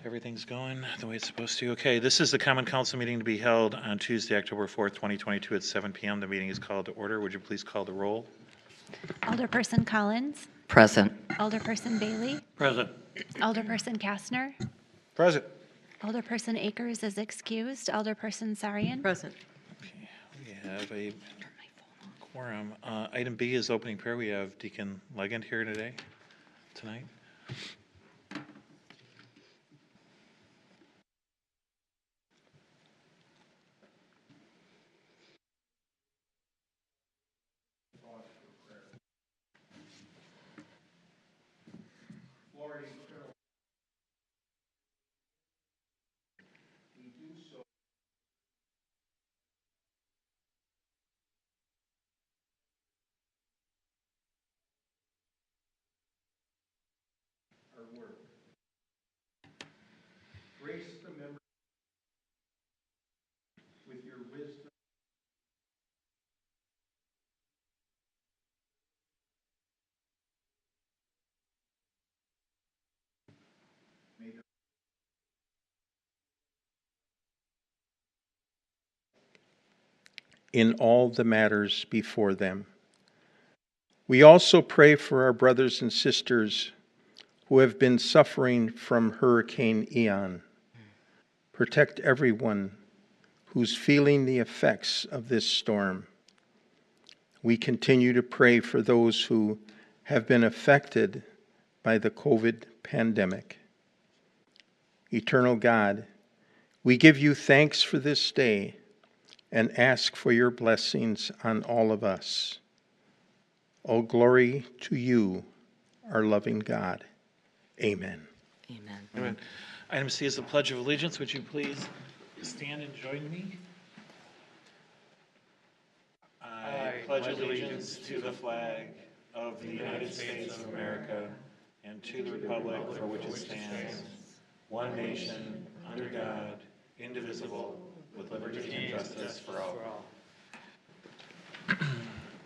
Everything's going the way it's supposed to. Okay, this is the Common Council meeting to be held on Tuesday, October 4th, 2022 at 7 p.m. The meeting is called to order. Would you please call the roll? Alderperson Collins. Present. Alderperson Bailey. Present. Alderperson Kastner. Present. Alderperson Akers is excused. Alderperson Sarian. Present. Okay, we have a quorum. Item B is opening prayer. We have Deacon Legend here tonight. Grace the member with your wisdom. In all the matters before them. We also pray for our brothers and sisters who have been suffering from Hurricane Ian. Protect everyone who's feeling the effects of this storm. We continue to pray for those who have been affected by the COVID pandemic. Eternal God, we give you thanks for this day and ask for your blessings on all of us. All glory to you, our loving God. Amen. Amen. Amen. Item C is the Pledge of Allegiance. Would you please stand and join me? I pledge allegiance to the flag of the United States of America and to the republic for which it stands, one nation, under God, indivisible, with liberty and justice for all.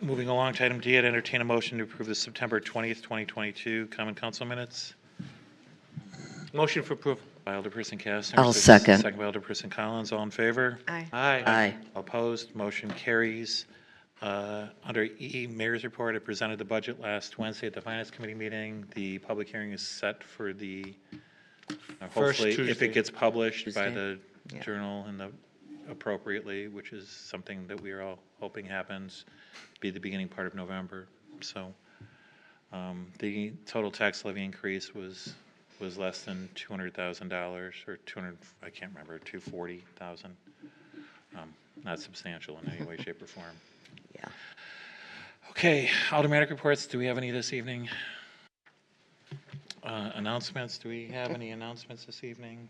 Moving along to item D, I'd entertain a motion to approve the September 20th, 2022 Common Council minutes. Motion for approval. By Alderperson Kastner. I'll second. Second by Alderperson Collins. All in favor? Aye. Aye. All opposed? Motion carries. Under E, Mayor's Report, I presented the budget last Wednesday at the Finance Committee meeting. The public hearing is set for the, hopefully, if Tuesday. it gets published by Tuesday? the Yeah. Journal and appropriately, which is something that we are all hoping happens, be the beginning part of November. So the total tax levy increase was less than $200,000 or 200, I can't remember, 240,000. Not substantial in any way, shape, or form. Yeah. Okay, automatic reports. Do we have any this evening? Announcements. Do we have any announcements this evening?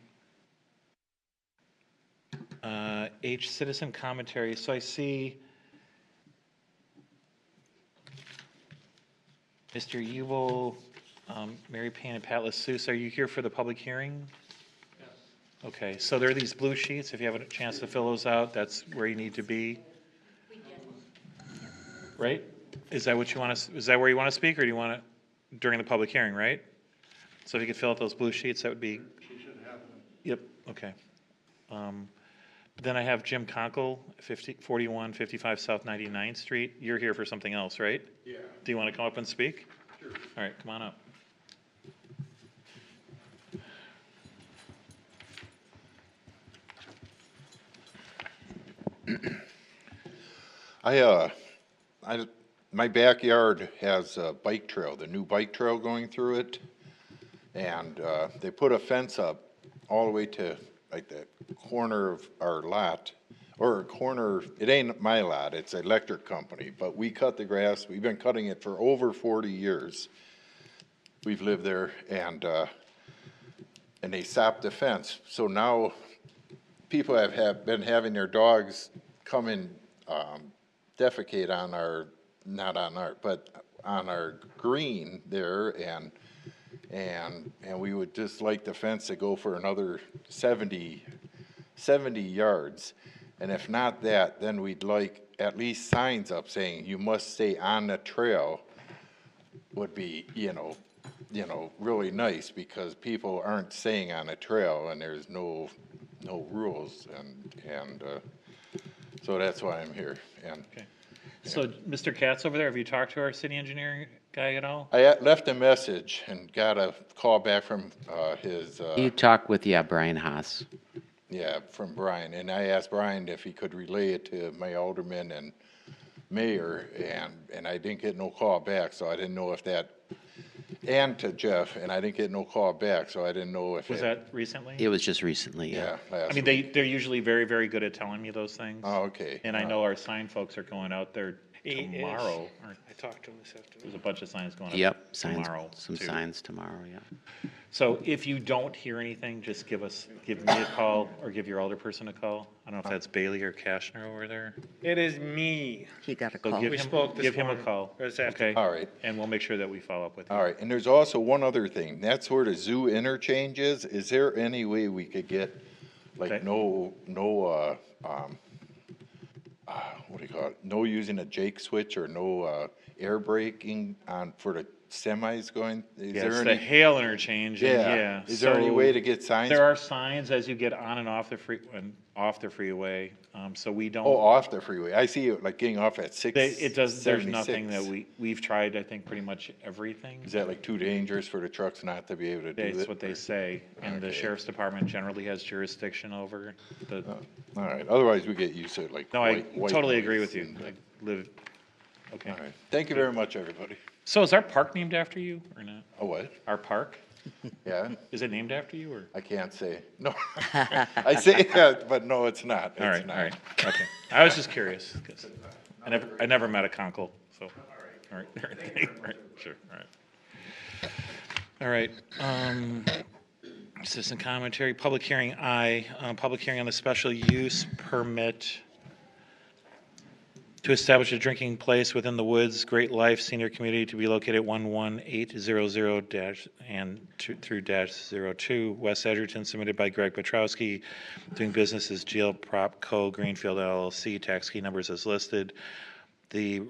H, citizen commentary. So I see Mr. Evil, Mary Payne, and Pat Lassus. Are you here for the public hearing? Yes. Okay, so there are these blue sheets. If you have a chance to fill those out, that's where you need to be. We did. Right? Is that what you want to? Is that where you want to speak, or do you want to during the public hearing? Right. So if you could fill out those blue sheets, that would be. She should have them. Yep. Okay. Then I have Jim Conkle, 4155 South 99th Street. You're here for something else, right? Yeah. Do you want to come up and speak? Sure. All right, come on up. My backyard has a bike trail, the new bike trail going through it, and they put a fence up all the way to like the corner of our lot, or a corner, it ain't my lot, it's an electric company, but we cut the grass, we've been cutting it for over 40 years. We've lived there, and they stopped the fence. So now people have been having their dogs come and defecate on our, not on our, but on our green there, and we would just like the fence to go for another 70 yards. And if not that, then we'd like at least signs up saying you must stay on the trail would be, you know, really nice because people aren't staying on a trail and there's no rules and so that's why I'm here. And Okay. So, Mr. Katz over there, have you talked to our city engineering guy at all? I left a message and got a call back from his, You talk with, Brian Haas. yeah, from Brian. And I asked Brian if he could relay it to my alderman and mayor, and I didn't get no call back, so I didn't know if that, and to Jeff, and I didn't get no call back, so I didn't know if Was that recently? It was just recently, Yeah, last I mean, week. they're usually very, very good at telling me those things. Oh, okay. And I know our sign folks are going out there tomorrow. Or I talked to him this afternoon. there's a bunch of signs going up Yep, signs, tomorrow. some too. signs tomorrow, yeah. So if you don't hear anything, just give me a call or give your alderperson a call. I don't know if that's Bailey or Kashner over there. It is me. He got a So call. give We him, spoke this give him a morning, call. or this Okay? afternoon. All right. And we'll make sure that we follow up with you. All right, and there's also one other thing. That's where the zoo interchange is. Is there any way we could get, like, Okay. what do you call it? No using a Jake switch or no air braking on, for the semis going? Is Yeah, there it's the any? Hale interchange. And Yeah. Is there any so way to get signs? There are signs as you get on and off the freeway. So we don't. Oh, off the freeway. I see it like getting off at There's nothing that 76. we've tried, I think, pretty much everything. Is that like too dangerous for the trucks not to be able to do it? That's what they say. And the Okay. sheriff's department generally has jurisdiction over the, All right, otherwise we get used to it like. no, I white totally noise agree with you. and- I live, okay. All right, thank you very much, everybody. So is our park named after you or not? Oh, what? Our park? Yeah, Is it named after you or? I can't say. No, I say that, but no, it's not. All It's right, not. all right, okay. I was just curious, because I never met a conkle, so. All right, all right, sure, all right. Citizen commentary, public hearing I, public hearing on the special use permit to establish a drinking place within the Woods Great Life Senior Community to be located at 11800 and through -02 West Edgerton, submitted by Greg Petrowski, doing business as GL Prop Co. Greenfield LLC, tax key numbers as listed. The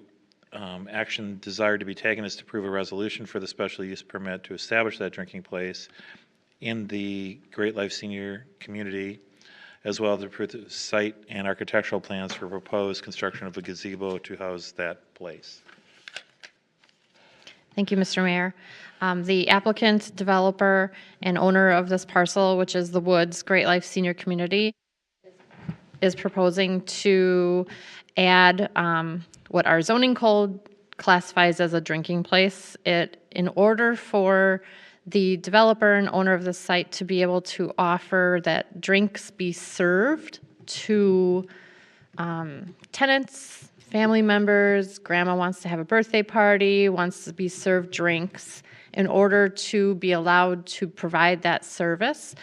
action desired to be taken is to approve a resolution for the special use permit to establish that drinking place in the Great Life Senior Community, as well as approve the site and architectural plans for proposed construction of a gazebo to house that place. Thank you, Mr. Mayor. The applicant, developer, and owner of this parcel, which is the Woods Great Life Senior Community, is proposing to add what our zoning code classifies as a drinking place. In order for the developer and owner of the site to be able to offer that drinks be served to tenants, family members, grandma wants to have a birthday party, wants to be served drinks. In order to be allowed to provide that service,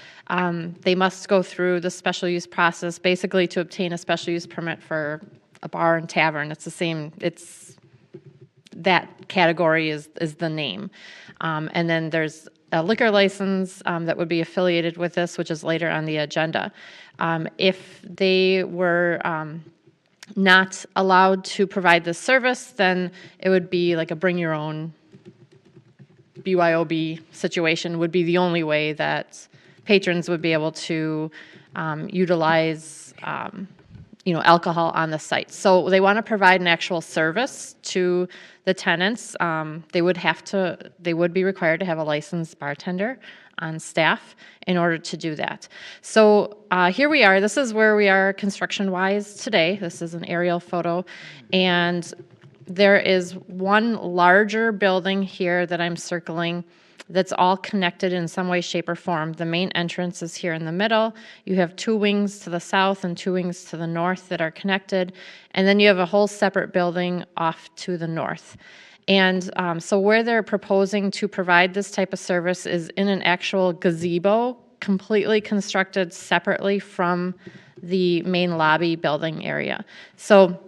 they must go through the special use process, basically to obtain a special use permit for a bar and tavern. It's the same, that category is the name. And then there's a liquor license that would be affiliated with this, which is later on the agenda. If they were not allowed to provide this service, then it would be like a bring your own BYOB situation would be the only way that patrons would be able to utilize alcohol on the site. So they want to provide an actual service to the tenants. They would be required to have a licensed bartender on staff in order to do that. So here we are. This is where we are construction-wise today. This is an aerial photo. And there is one larger building here that I'm circling that's all connected in some way, shape, or form. The main entrance is here in the middle. You have two wings to the south and two wings to the north that are connected. And then you have a whole separate building off to the north. And so where they're proposing to provide this type of service is in an actual gazebo, completely constructed separately from the main lobby building area. So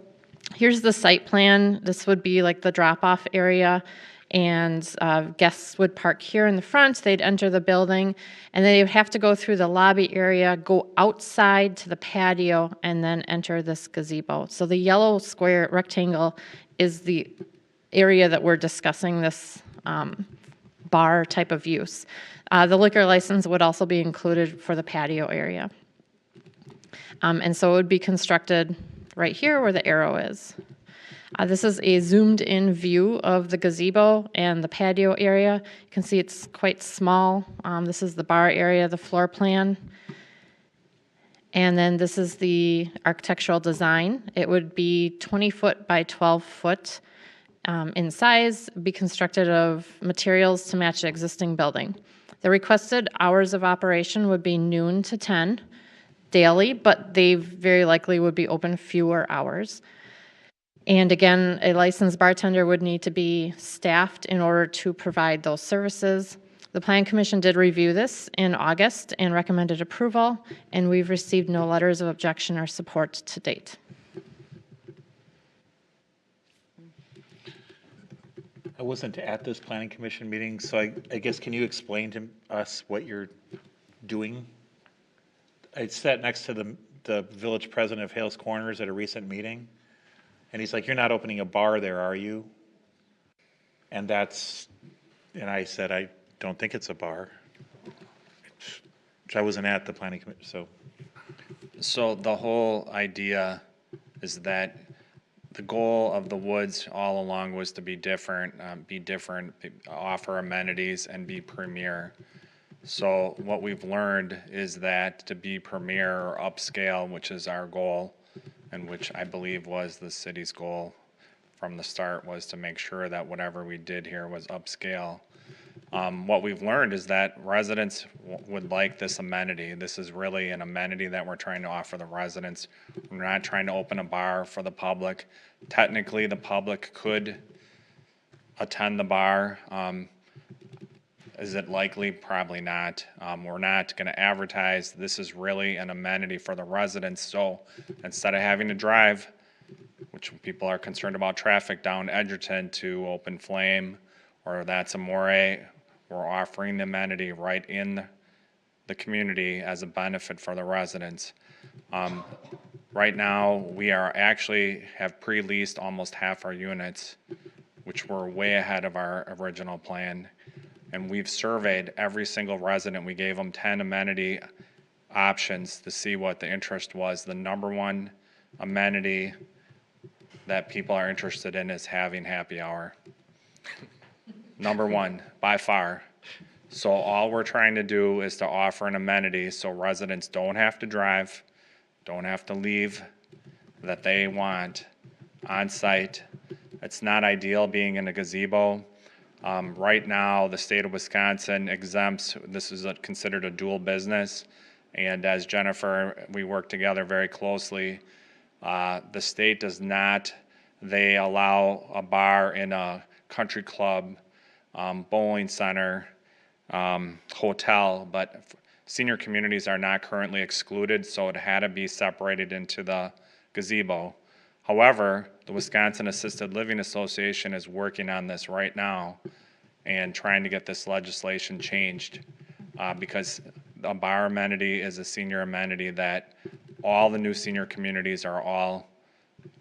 here's the site plan. This would be like the drop-off area, and guests would park here in the front. They'd enter the building, and then they would have to go through the lobby area, go outside to the patio, and then enter this gazebo. So the yellow square rectangle is the area that we're discussing this bar type of use. The liquor license would also be included for the patio area. And so it would be constructed right here where the arrow is. This is a zoomed in view of the gazebo and the patio area. You can see it's quite small. This is the bar area, the floor plan. And then this is the architectural design. It would be 20 foot by 12 foot in size, be constructed of materials to match the existing building. The requested hours of operation would be noon to 10 daily, but they very likely would be open fewer hours. And again, a licensed bartender would need to be staffed in order to provide those services. The Plan Commission did review this in August and recommended approval, and we've received no letters of objection or support to date. I wasn't at this planning commission meeting, so I guess can you explain to us what you're doing? I sat next to the village president of Hales Corners at a recent meeting, and he's like, "You're not opening a bar there, are you?" And I said, "I don't think it's a bar." Which I wasn't at the planning commission, so. So the whole idea is that the goal of the Woods all along was to be different, offer amenities, and be premier. So what we've learned is that to be premier or upscale, which is our goal, and which I believe was the city's goal from the start, was to make sure that whatever we did here was upscale. What we've learned is that residents would like this amenity. This is really an amenity that we're trying to offer the residents. We're not trying to open a bar for the public. Technically, the public could attend the bar. Is it likely? Probably not. We're not going to advertise. This is really an amenity for the residents. So instead of having to drive, which people are concerned about traffic down Edgerton to Open Flame, or that's Amore, we're offering the amenity right in the community as a benefit for the residents. Right now, we are actually have pre-leased almost half our units, which were way ahead of our original plan. And we've surveyed every single resident. We gave them 10 amenity options to see what the interest was. The number one amenity that people are interested in is having happy hour. Number one, by far. So all we're trying to do is to offer an amenity so residents don't have to drive, don't have to leave, that they want on site. It's not ideal being in a gazebo. Right now, the state of Wisconsin exempts, this is considered a dual business. And as Jennifer, we work together very closely. The state does not, they allow a bar in a country club, bowling center, hotel, but senior communities are not currently excluded, so it had to be separated into the gazebo. However, the Wisconsin Assisted Living Association is working on this right now and trying to get this legislation changed because a bar amenity is a senior amenity that all the new senior communities are all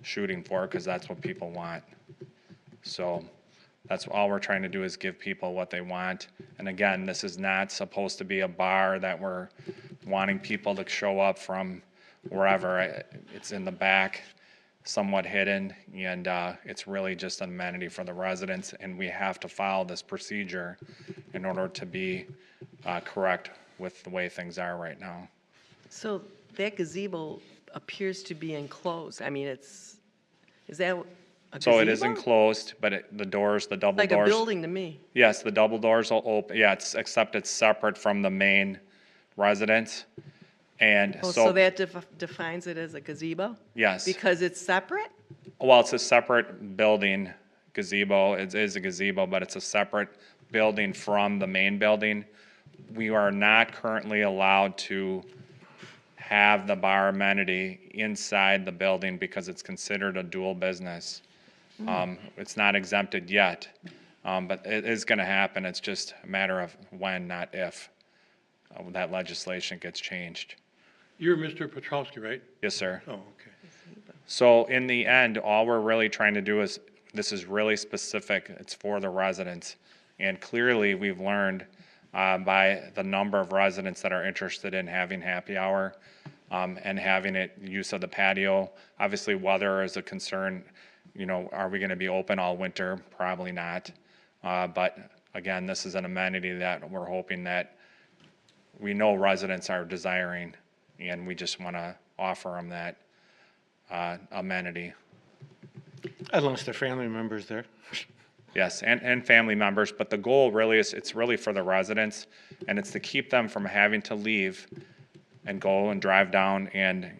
shooting for because that's what people want. So that's all we're trying to do is give people what they want. And again, this is not supposed to be a bar that we're wanting people to show up from wherever. It's in the back, somewhat hidden, and it's really just an amenity for the residents, and we have to follow this procedure in order to be correct with the way things are right now. So that gazebo appears to be enclosed. I mean, is that a gazebo? So it is enclosed, but the doors, the double Like doors. a building to me. Yes, the double doors will open, yeah, except it's separate from the main residence. And Oh, so, so that defines it as a gazebo? yes. Because it's separate? Well, it's a separate building gazebo. It is a gazebo, but it's a separate building from the main building. We are not currently allowed to have the bar amenity inside the building because it's considered a dual business. It's not exempted yet, but it is going to happen. It's just a matter of when, not if, that legislation gets changed. You're Mr. Petrowski, right? Yes, sir. Oh, okay. So in the end, all we're really trying to do is, this is really specific, it's for the residents. And clearly, we've learned by the number of residents that are interested in having happy hour and having it use of the patio. Obviously, weather is a concern. You know, are we going to be open all winter? Probably not. But again, this is an amenity that we're hoping that we know residents are desiring, and we just want to offer them that amenity. Unless they're family members there. Yes, and family members, but the goal really is, it's really for the residents, and it's to keep them from having to leave and go and drive down, and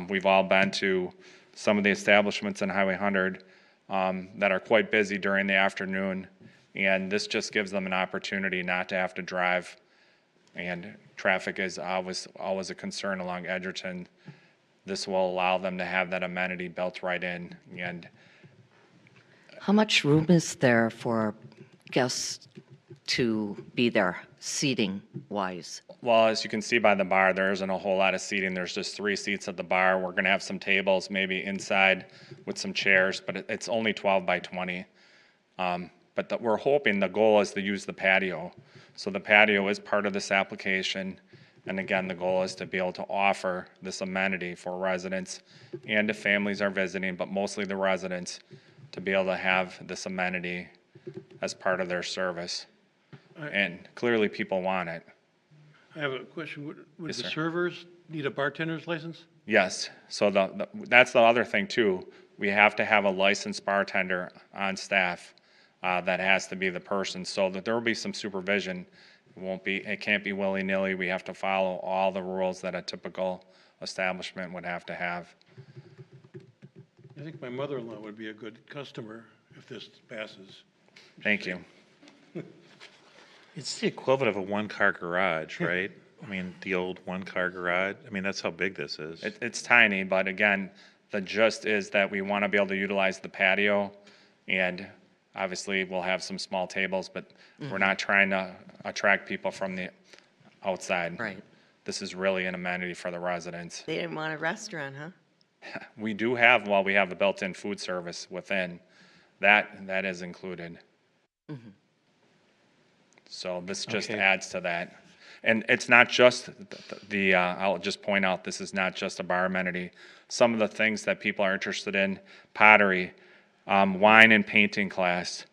we've all been to some of the establishments in Highway 100 that are quite busy during the afternoon, and this just gives them an opportunity not to have to drive, and traffic is always a concern along Edgerton. This will allow them to have that amenity built right in, and How much room is there for guests to be there, seating-wise? well, as you can see by the bar, there isn't a whole lot of seating. There's just 3 seats at the bar. We're gonna have some tables, maybe inside with some chairs, but it's only 12 by 20. But we're hoping, the goal is to use the patio. So the patio is part of this application. And again, the goal is to be able to offer this amenity for residents and if families are visiting, but mostly the residents, to be able to have this amenity as part of their service. And clearly, people want it. I have a question. Would Yes, the sir. servers need a bartender's license? Yes, so that's the other thing too. We have to have a licensed bartender on staff that has to be the person, so that there will be some supervision. It can't be willy-nilly. We have to follow all the rules that a typical establishment would have to have. I think my mother-in-law would be a good customer if this passes. Thank you. It's the equivalent of a one-car garage, right? I mean, the old one-car garage. I mean, that's how big this is. It's tiny, but again, the gist is that we want to be able to utilize the patio, and obviously we'll have some small tables, but we're not trying to attract people from the outside. Right. This is really an amenity for the residents. They didn't want a restaurant, huh? We do have, we have a built-in food service within. That is included. So this just Okay. adds to that. And it's not just I'll just point out, this is not just a bar amenity. Some of the things that people are interested in, pottery, wine and painting class,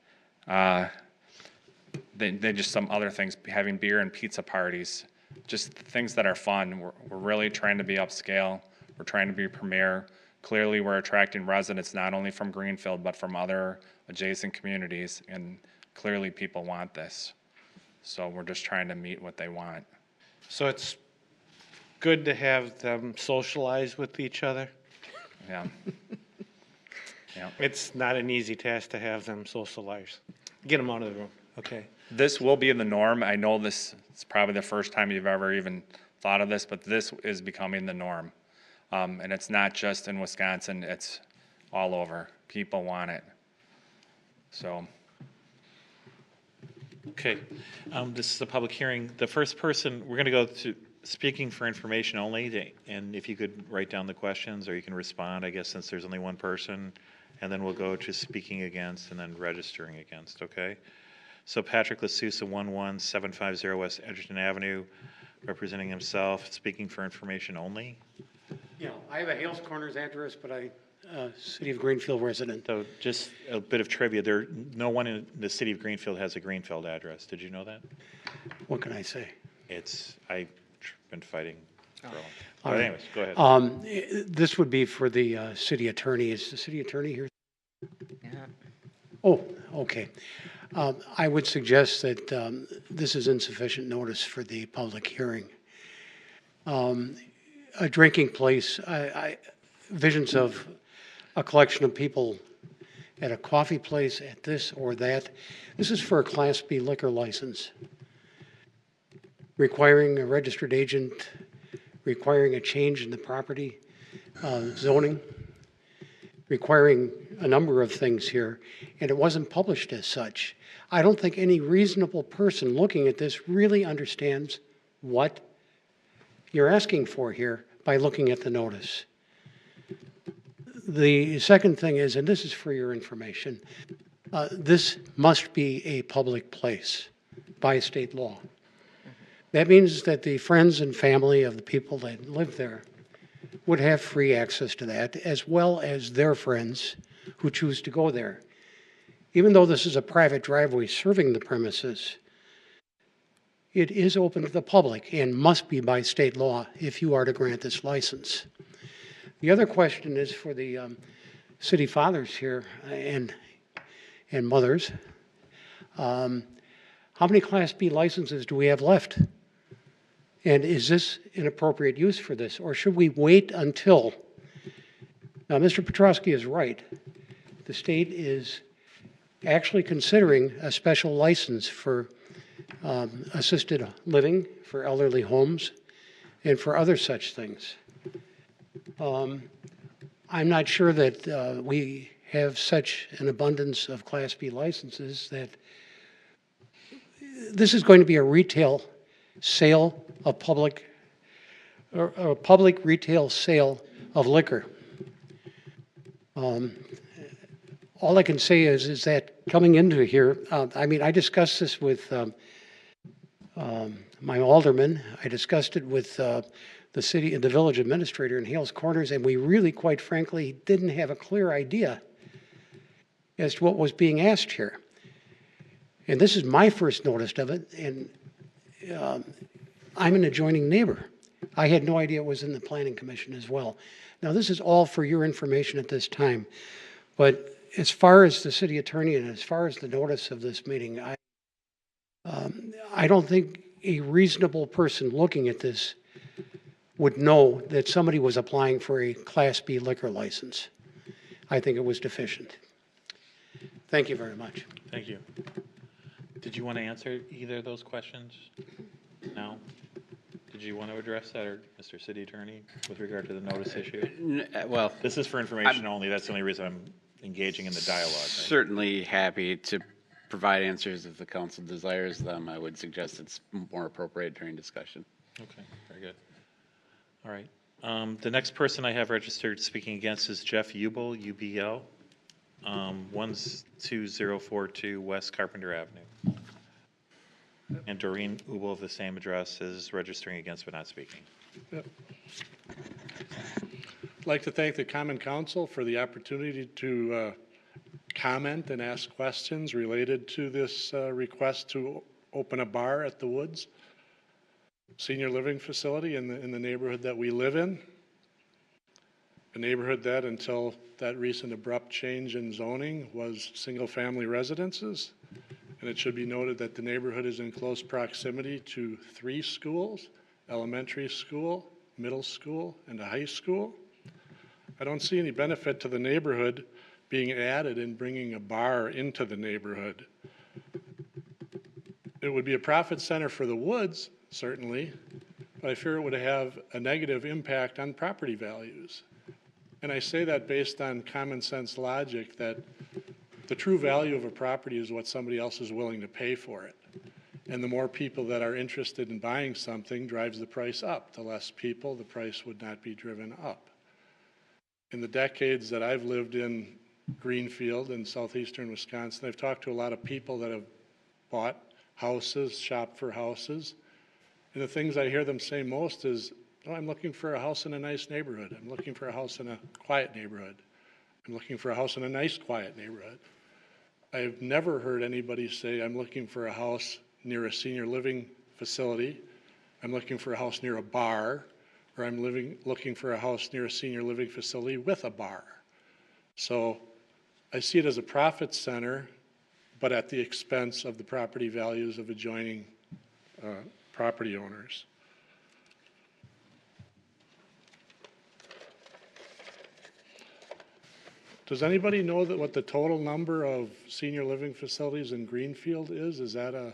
they just some other things, having beer and pizza parties, just things that are fun. We're really trying to be upscale. We're trying to be premier. Clearly, we're attracting residents not only from Greenfield, but from other adjacent communities, and clearly people want this. So we're just trying to meet what they want. So it's good to have them socialize with each other. Yeah. Yeah. It's not an easy task to have them socialize. Get them out of the room. Okay. This will be the norm. I know this is probably the first time you've ever even thought of this, but this is becoming the norm. And it's not just in Wisconsin, it's all over. People want it. So, Okay, this is a public hearing. The first person, we're going to go to speaking for information only, and if you could write down the questions, or you can respond, I guess, since there's only one person, and then we'll go to speaking against and then registering against, okay? So Patrick LaSousa, 11750 West Edgerton Avenue, representing himself, speaking for information only. Yeah, I have a Hales Corners address, but City of Greenfield resident. So just a bit of trivia, no one in the city of Greenfield has a Greenfield address. Did you know that? What can I say? I've been fighting for a long time. All But right. anyways, go ahead. This would be for the city attorney. Is the city attorney here? Yeah. Oh, okay. I would suggest that this is insufficient notice for the public hearing. A drinking place, visions of a collection of people at a coffee place, at this or that. This is for a Class B liquor license, requiring a registered agent, requiring a change in the property zoning, requiring a number of things here, and it wasn't published as such. I don't think any reasonable person looking at this really understands what you're asking for here by looking at the notice. The second thing is, and this is for your information, This must be a public place by state law. That means that the friends and family of the people that live there would have free access to that, as well as their friends who choose to go there. Even though this is a private driveway serving the premises, it is open to the public and must be by state law if you are to grant this license. The other question is for the city fathers here and mothers. How many Class B licenses do we have left? And is this an appropriate use for this, or should we wait until? Now, Mr. Petrosky is right. The state is actually considering a special license for assisted living, for elderly homes, and for other such things. I'm not sure that we have such an abundance of Class B licenses that this is going to be a retail sale of public, or a public retail sale of liquor. All I can say is that coming into here, I mean, I discussed this with my alderman. I discussed it with the city and the village administrator in Hales Corners, and we really, quite frankly, didn't have a clear idea as to what was being asked here. And this is my first notice of it, and I'm an adjoining neighbor. I had no idea it was in the Planning Commission as well. Now, this is all for your information at this time, but as far as the city attorney and as far as the notice of this meeting, I don't think a reasonable person looking at this would know that somebody was applying for a Class B liquor license. I think it was deficient. Thank you very much. Thank you. Did you want to answer either of those questions? No? Did you want to address that, or Mr. City Attorney, with regard to the notice issue? Well, This is for information only. That's the only reason I'm engaging in the dialogue. Right? certainly happy to provide answers if the council desires them. I would suggest it's more appropriate during discussion. Okay, very good. All right. The next person I have registered speaking against is Jeff Ubel, UBL, 12042 West Carpenter Avenue. And Doreen Ubel of the same address is registering against but not speaking. Yep. I'd like to thank the Common Council for the opportunity to comment and ask questions related to this request to open a bar at the Woods senior living facility in the neighborhood that we live in. A neighborhood that, until that recent abrupt change in zoning, was single-family residences. And it should be noted that the neighborhood is in close proximity to 3 schools, elementary school, middle school, and a high school. I don't see any benefit to the neighborhood being added in bringing a bar into the neighborhood. It would be a profit center for the Woods, certainly, but I fear it would have a negative impact on property values. And I say that based on common sense logic that the true value of a property is what somebody else is willing to pay for it. And the more people that are interested in buying something drives the price up. The less people, the price would not be driven up. In the decades that I've lived in Greenfield in southeastern Wisconsin, I've talked to a lot of people that have bought houses, shopped for houses. And the things I hear them say most is, oh, I'm looking for a house in a nice neighborhood. I'm looking for a house in a quiet neighborhood. I'm looking for a house in a nice, quiet neighborhood. I've never heard anybody say, I'm looking for a house near a senior living facility. I'm looking for a house near a bar, or I'm looking for a house near a senior living facility with a bar. So I see it as a profit center, but at the expense of the property values of adjoining property owners. Does anybody know that what the total number of senior living facilities in Greenfield is? Is that a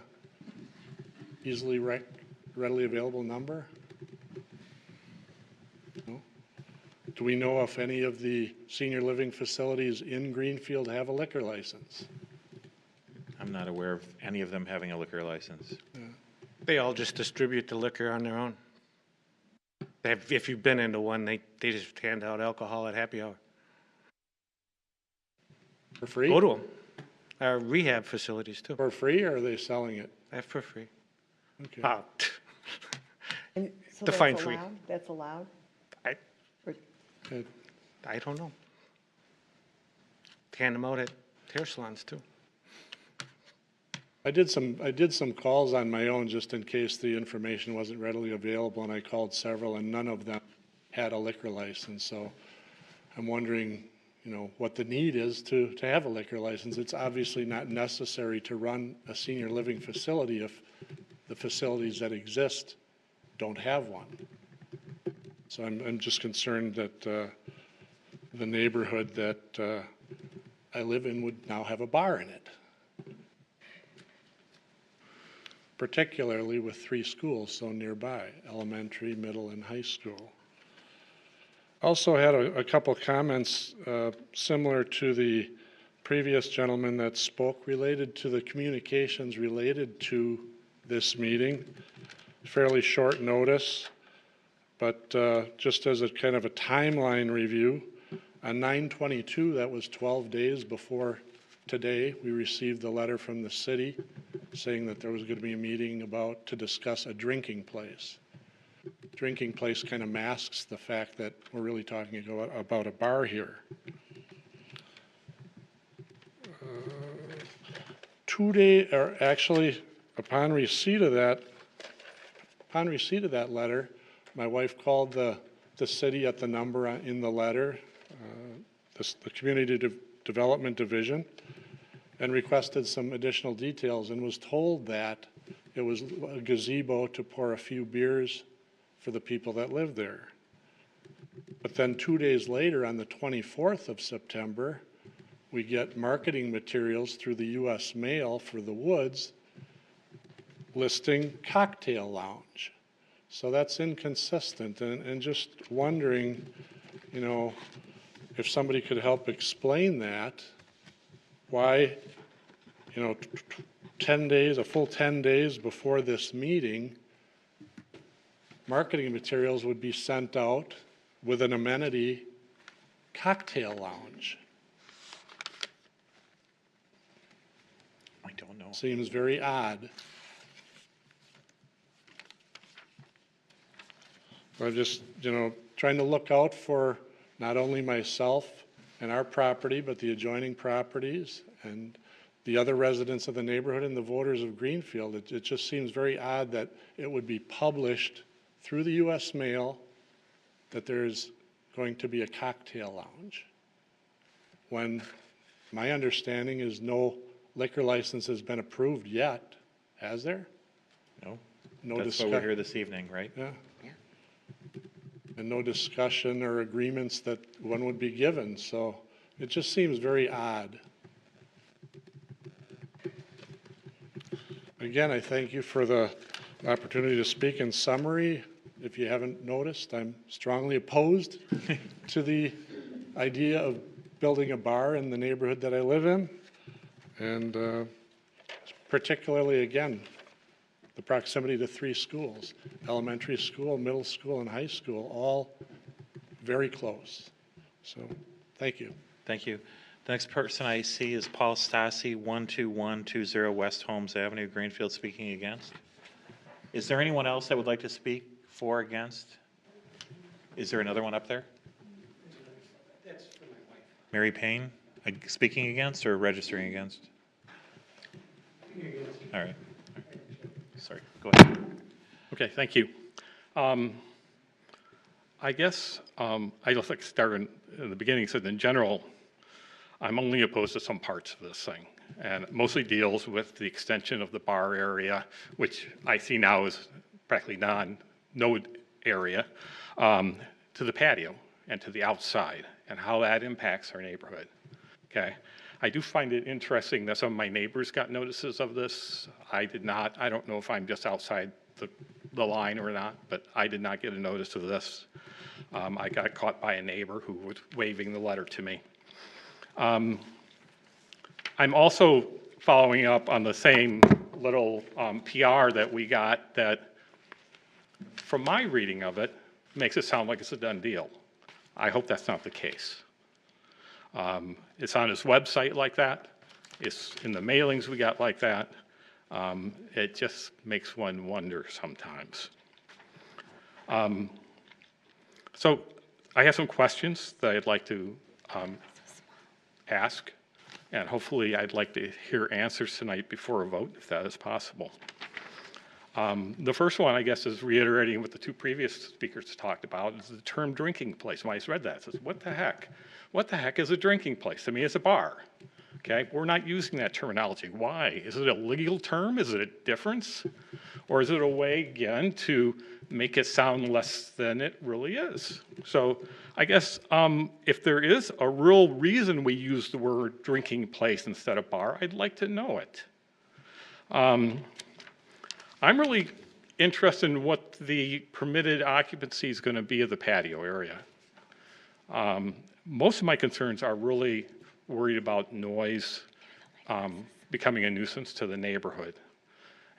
easily readily available number? No? Do we know if any of the senior living facilities in Greenfield have a liquor license? I'm not aware of any of them having a liquor license. They all just distribute the liquor on their own. If you've been into one, they just hand out alcohol at happy hour. For free? Go to them. Rehab facilities too. For free, or are they selling it? For free. Okay. And so Define that's free. allowed? That's allowed? I, Or- I don't know. Hand them out at hair salons too. I did some calls on my own just in case the information wasn't readily available, and I called several, and none of them had a liquor license. So I'm wondering, what the need is to have a liquor license. It's obviously not necessary to run a senior living facility if the facilities that exist don't have one. So I'm just concerned that the neighborhood that I live in would now have a bar in it, particularly with 3 schools so nearby, elementary, middle, and high school. Also had a couple comments similar to the previous gentleman that spoke related to the communications related to this meeting. Fairly short notice, but just as a kind of a timeline review, on 9/22, that was 12 days before today, we received the letter from the city saying that there was going to be a meeting to discuss a drinking place. Drinking place kind of masks the fact that we're really talking about a bar here. 2 days, or actually, upon receipt of that letter, my wife called the city at the number in the letter, the Community Development Division, and requested some additional details, and was told that it was a gazebo to pour a few beers for the people that live there. But then 2 days later, on the 24th of September, we get marketing materials through the U.S. mail for the Woods listing cocktail lounge. So that's inconsistent, and just wondering, if somebody could help explain that, why, 10 days, a full 10 days before this meeting, marketing materials would be sent out with an amenity cocktail lounge. I don't know. Seems very odd. I'm just, trying to look out for not only myself and our property, but the adjoining properties and the other residents of the neighborhood and the voters of Greenfield. It just seems very odd that it would be published through the U.S. mail that there's going to be a cocktail lounge, when my understanding is no liquor license has been approved yet. Has there? No? No That's why we're here this evening, right? Yeah. And no discussion or agreements that one would be given, so it just seems very odd. Again, I thank you for the opportunity to speak. In summary, if you haven't noticed, I'm strongly opposed to the idea of building a bar in the neighborhood that I live in, and particularly, again, the proximity to 3 schools, elementary school, middle school, and high school, all very close. So, thank you. Thank you. The next person I see is Paul Stassi, 12120 West Holmes Avenue, Greenfield, speaking against. Is there anyone else that would like to speak for or against? Is there another one up there? That's for my wife. Mary Payne, speaking against or registering against? All right. Sorry, go ahead. Okay, thank you. I guess I just like to start in the beginning, so in general, I'm only opposed to some parts of this thing, and it mostly deals with the extension of the bar area, which I see now as practically no area, to the patio and to the outside, and how that impacts our neighborhood. Okay, I do find it interesting that some of my neighbors got notices of this. I did not. I don't know if I'm just outside the line or not, but I did not get a notice of this. I got caught by a neighbor who was waving the letter to me. I'm also following up on the same little PR that we got that, from my reading of it, makes it sound like it's a done deal. I hope that's not the case. It's on his website like that, It's in the mailings we got like that. It just makes one wonder sometimes. So I have some questions that I'd like to ask, and hopefully I'd like to hear answers tonight before a vote, if that is possible. The first one, I guess, is reiterating what the two previous speakers talked about, is the term drinking place. When I read that, it says, what the heck? What the heck is a drinking place? To me, it's a bar. Okay, we're not using that terminology. Why? Is it a legal term? Is it a difference? Or is it a way, again, to make it sound less than it really is? So I guess if there is a real reason we use the word drinking place instead of bar, I'd like to know it. I'm really interested in what the permitted occupancy is going to be of the patio area. Most of my concerns are really worried about noise becoming a nuisance to the neighborhood.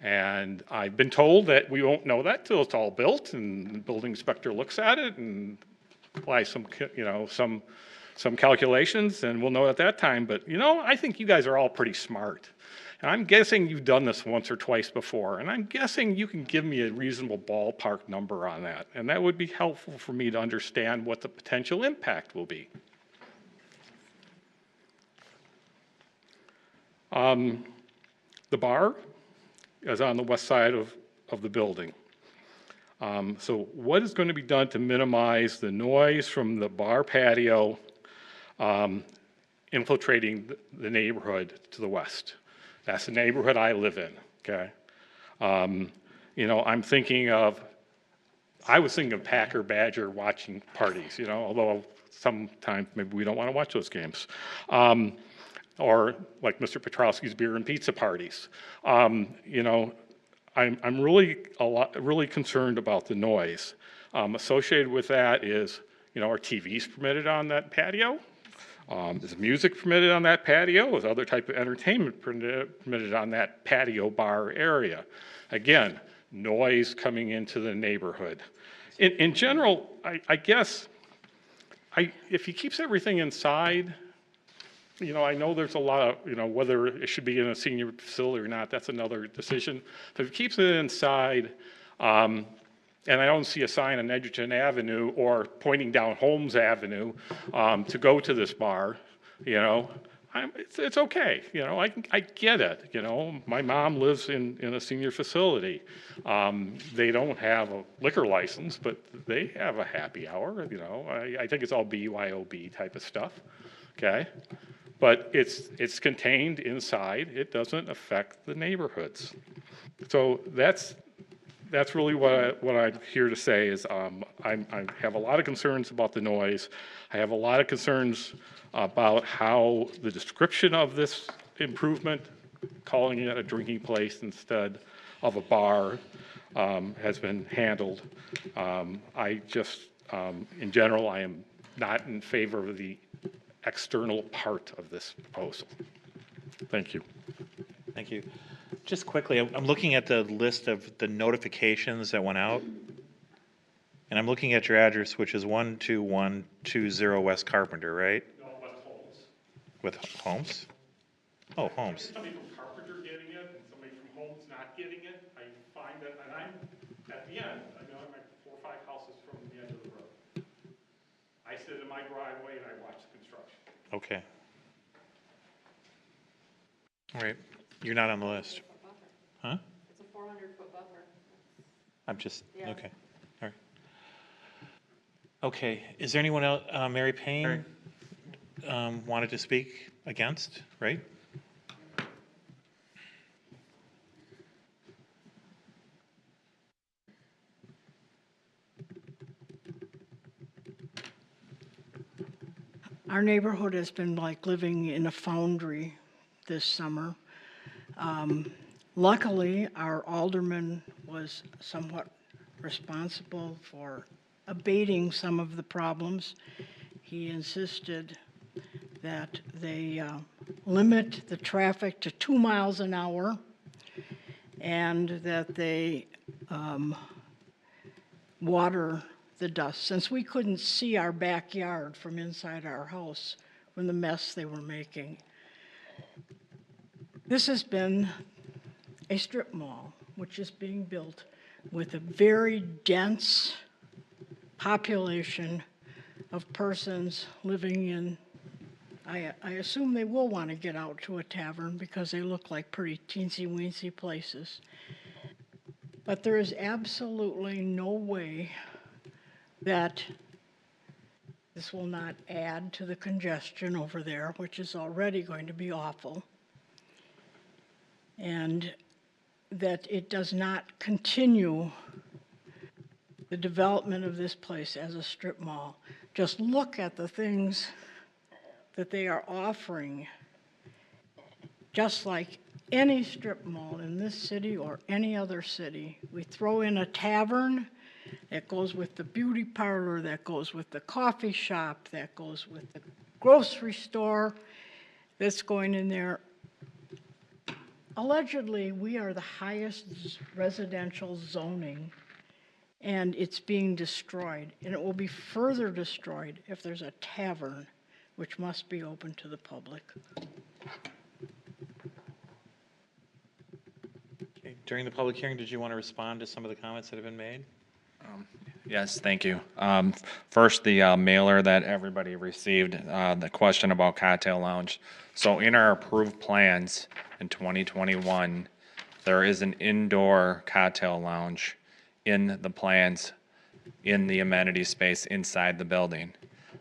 And I've been told that we won't know that till it's all built and the building inspector looks at it and applies some calculations, and we'll know at that time. But, I think you guys are all pretty smart. And I'm guessing you've done this once or twice before, and I'm guessing you can give me a reasonable ballpark number on that. And that would be helpful for me to understand what the potential impact will be. The bar is on the west side of the building. So what is going to be done to minimize the noise from the bar patio infiltrating the neighborhood to the west? That's the neighborhood I live in, okay? I'm thinking of, I was thinking of Packer Badger watching parties, although sometimes maybe we don't want to watch those games. Or like Mr. Petrowski's beer and pizza parties. I'm really concerned about the noise. Associated with that is, are TVs permitted on that patio? Is music permitted on that patio? Is other type of entertainment permitted on that patio bar area? Again, noise coming into the neighborhood. In general, I guess, if he keeps everything inside, I know there's a lot of, whether it should be in a senior facility or not, that's another decision. But if he keeps it inside, and I don't see a sign on Edgerton Avenue or pointing down Holmes Avenue to go to this bar, it's okay. I get it. My mom lives in a senior facility. They don't have a liquor license, but they have a happy hour. I think it's all BYOB type of stuff. Okay. But it's contained inside. It doesn't affect the neighborhoods. So that's really what I'm here to say is I have a lot of concerns about the noise. I have a lot of concerns about how the description of this improvement, calling it a drinking place instead of a bar, has been handled. I just, in general, I am not in favor of the external part of this proposal. Thank you. Thank you. Just quickly, I'm looking at the list of the notifications that went out, and I'm looking at your address, which is 12120 West Carpenter, right? No, West Holmes. With Holmes? Oh, Holmes. Somebody from Carpenter getting it and somebody from Holmes not getting it. I find that, and I'm at the end. I'm like 4 or 5 houses from the end of the road. I sit in my driveway and I watch the construction. Okay. All right. You're not on the list. Huh? It's a 400-foot buffer. I'm just, okay. All right. Okay. Is there anyone else? Mary Payne wanted to speak against, right? Our neighborhood has been like living in a foundry this summer. Luckily, our alderman was somewhat responsible for abating some of the problems. He insisted that they limit the traffic to 2 miles an hour and that they water the dust, since we couldn't see our backyard from inside our house from the mess they were making. This has been a strip mall, which is being built with a very dense population of persons living in, I assume they will want to get out to a tavern because they look like pretty teensy-weensy places. But there is absolutely no way that this will not add to the congestion over there, which is already going to be awful. And that it does not continue the development of this place as a strip mall. Just look at the things that they are offering, just like any strip mall in this city or any other city. We throw in a tavern that goes with the beauty parlor, that goes with the coffee shop, that goes with the grocery store that's going in there. Allegedly, we are the highest residential zoning, and it's being destroyed, and it will be further destroyed if there's a tavern, which must be open to the public. Okay, during the public hearing, did you want to respond to some of the comments that have been made? Yes, thank you. First, the mailer that everybody received, the question about cocktail lounge. So in our approved plans in 2021, there is an indoor cocktail lounge in the plans, in the amenity space inside the building.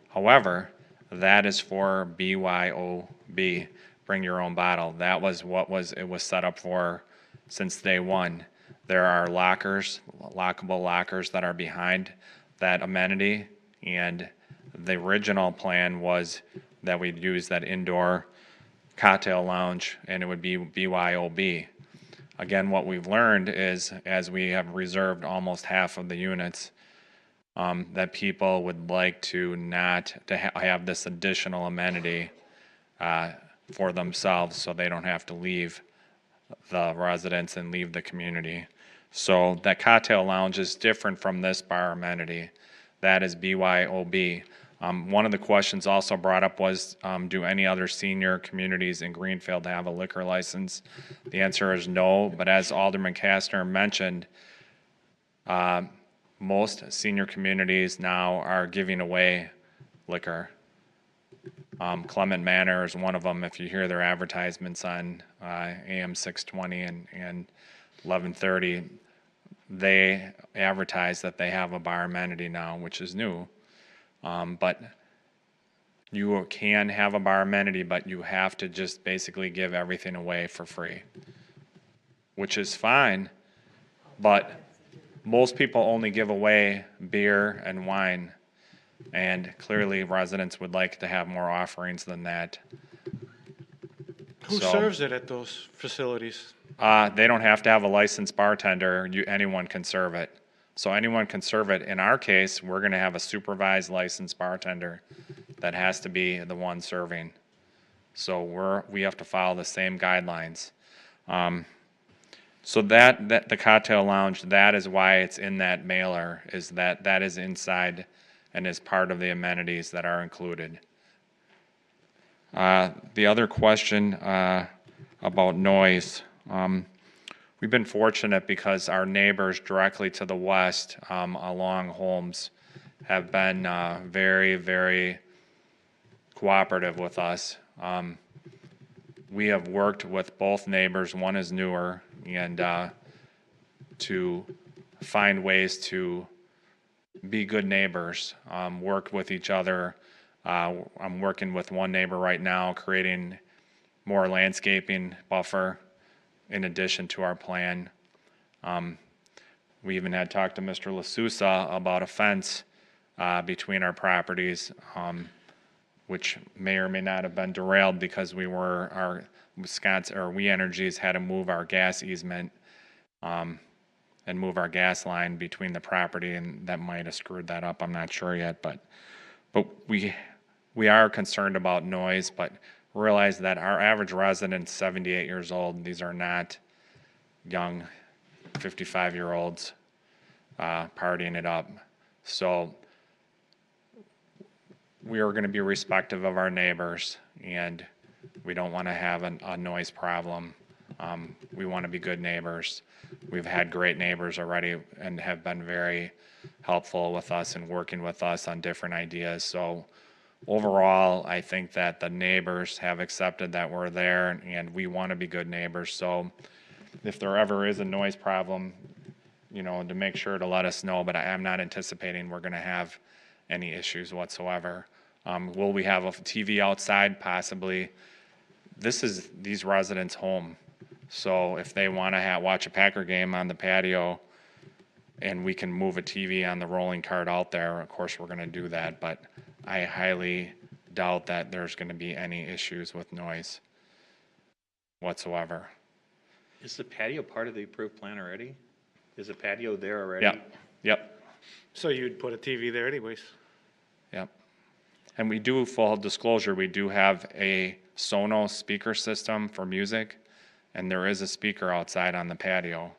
However, that is for BYOB, bring your own bottle. That was what it was set up for since day one. There are lockers, lockable lockers that are behind that amenity, and the original plan was that we'd use that indoor cocktail lounge and it would be BYOB. Again, what we've learned is, as we have reserved almost half of the units, that people would like to not to have this additional amenity for themselves, so they don't have to leave the residence and leave the community. So that cocktail lounge is different from this bar amenity. That is BYOB. One of the questions also brought up was, do any other senior communities in Greenfield have a liquor license? The answer is no, but as Alderman Kastner mentioned, most senior communities now are giving away liquor. Clement Manor is one of them. If you hear their advertisements on AM 620 and 1130, they advertise that they have a bar amenity now, which is new. But you can have a bar amenity, but you have to just basically give everything away for free, which is fine, but most people only give away beer and wine, and clearly residents would like to have more offerings than that. Who serves it at those facilities? They don't have to have a licensed bartender. Anyone can serve it. So anyone can serve it. In our case, we're going to have a supervised licensed bartender that has to be the one serving. So we have to follow the same guidelines. So that the cocktail lounge, that is why it's in that mailer, is that is inside and is part of the amenities that are included. The other question about noise. We've been fortunate because our neighbors directly to the west along Holmes have been very, very cooperative with us. We have worked with both neighbors, one is newer, and to find ways to be good neighbors, work with each other. I'm working with one neighbor right now, creating more landscaping buffer in addition to our plan. We even had talked to Mr. LaSousa about a fence between our properties, which may or may not have been derailed because we Energies had to move our gas easement and move our gas line between the property, and that might have screwed that up. I'm not sure yet, but we are concerned about noise, but realize that our average resident is 78 years old. These are not young 55-year-olds partying it up. So we are going to be respectful of our neighbors, and We don't want to have a noise problem. We want to be good neighbors. We've had great neighbors already and have been very helpful with us and working with us on different ideas. So overall, I think that the neighbors have accepted that we're there and we want to be good neighbors. So if there ever is a noise problem, you know, to make sure to let us know, but I'm not anticipating we're going to have any issues whatsoever. Will we have a TV outside? Possibly. This is these residents' home. So if they want to watch a Packer game on the patio and we can move a TV on the rolling cart out there, of course we're going to do that. But I highly doubt that there's going to be any issues with noise whatsoever. Is the patio part of the approved plan already? Is the patio there already? Yep, yep, So you'd put a TV there anyways? yep. And we do, full disclosure, we do have a Sonos speaker system for music, and there is a speaker outside on the patio.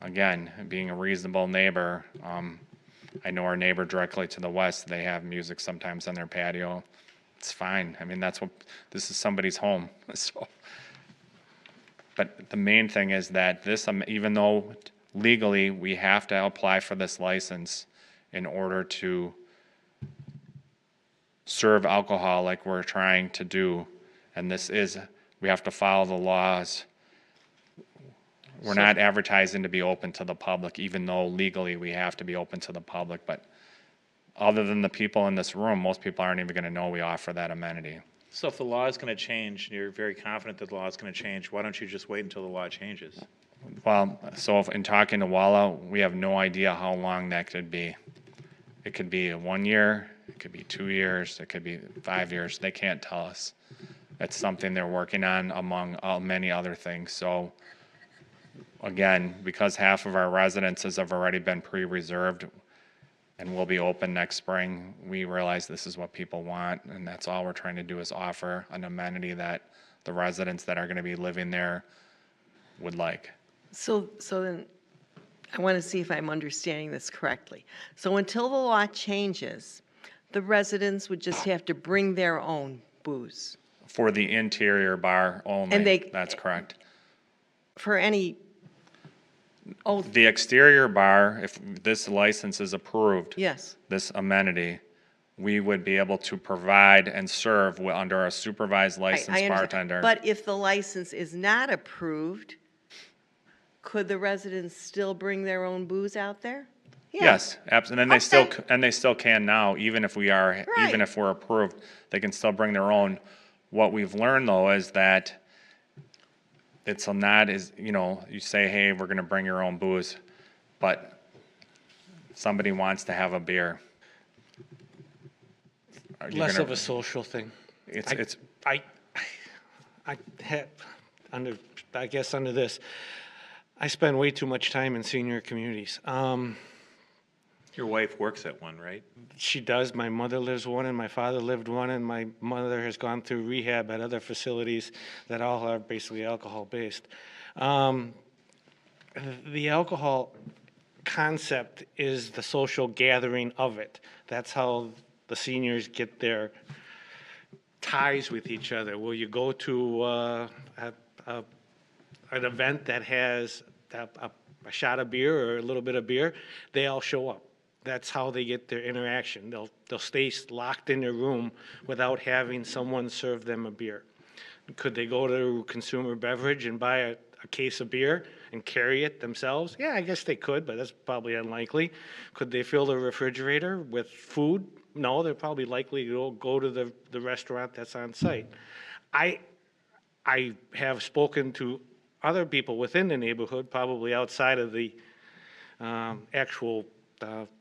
Again, being a reasonable neighbor, I know our neighbor directly to the west, they have music sometimes on their patio. It's fine. I mean, this is somebody's home, so. But the main thing is that this, even though legally we have to apply for this license in order to serve alcohol like we're trying to do, and we have to follow the laws. We're not advertising to be open to the public, even though legally we have to be open to the public. But other than the people in this room, most people aren't even going to know we offer that amenity. So if the law is going to change, you're very confident that the law is going to change, why don't you just wait until the law changes? Well, so in talking to Walla, we have no idea how long that could be. It could be 1 year, it could be 2 years, it could be 5 years. They can't tell us. It's something they're working on among many other things. So again, because half of our residences have already been pre-reserved and will be open next spring, we realize this is what people want, and that's all we're trying to do is offer an amenity that the residents that are going to be living there would like. So then, I want to see if I'm understanding this correctly. So until the law changes, the residents would just have to bring their own booze? For the interior bar only, And that's correct. For any, The exterior bar, if this license is approved, yes. this amenity, we would be able to provide and serve under a supervised I licensed understand. bartender. But if the license is not approved, could the residents still bring their own booze out there? Yeah. Yes, absolutely, and they still can now, even if Right. even if we're approved, they can still bring their own. What we've learned though is that it's not you say, hey, we're gonna bring your own booze, but somebody wants to have a beer. Are you Less gonna- of a social thing. It's I had, I guess under this, I spend way too much time in senior communities. Your wife works at one, right? She does. My mother lives one, and my father lived one, and my mother has gone through rehab at other facilities that all are basically alcohol-based. The alcohol concept is the social gathering of it. That's how the seniors get their ties with each other. Will you go to an event that has a shot of beer or a little bit of beer? They all show up. That's how they get their interaction. They'll stay locked in their room without having someone serve them a beer. Could they go to consumer beverage and buy a case of beer and carry it themselves? Yeah, I guess they could, but that's probably unlikely. Could they fill the refrigerator with food? No, they're probably likely to go to the restaurant that's on site. I have spoken to other people within the neighborhood, probably outside of the actual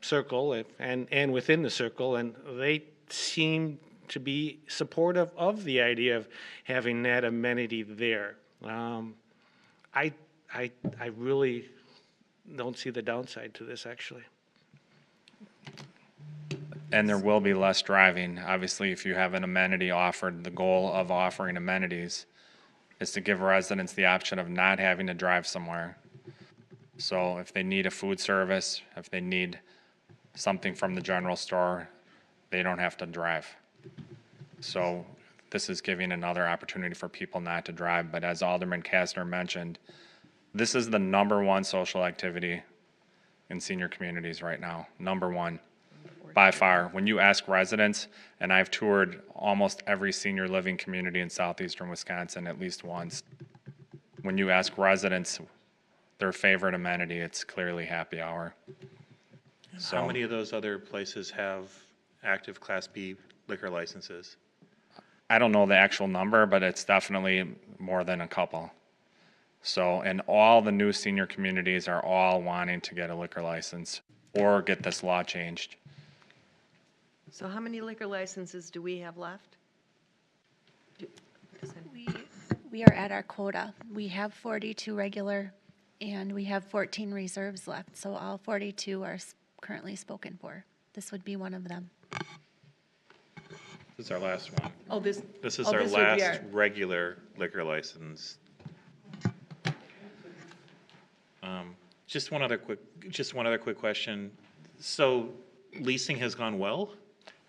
circle and within the circle, and they seem to be supportive of the idea of having that amenity there. I really don't see the downside to this, actually. And there will be less driving. Obviously, if you have an amenity offered, the goal of offering amenities is to give residents the option of not having to drive somewhere. So if they need a food service, if they need something from the general store, they don't have to drive. So this is giving another opportunity for people not to drive. But as Alderman Kastner mentioned, this is the #1 social activity in senior communities right now, #1 by far. When you ask residents, and I've toured almost every senior living community in southeastern Wisconsin at least once, when you ask residents their favorite amenity, it's clearly happy hour. So How many of those other places have active Class B liquor licenses? I don't know the actual number, but it's definitely more than a couple. So, and all the new senior communities are all wanting to get a liquor license or get this law changed. So how many liquor licenses do we have left? We are at our quota. We have 42 regular, and we have 14 reserves left, so all 42 are currently spoken for. This would be one of them. This is our last one. Oh, this. This is oh, our this would be last regular liquor license. Just one other quick question. So leasing has gone well?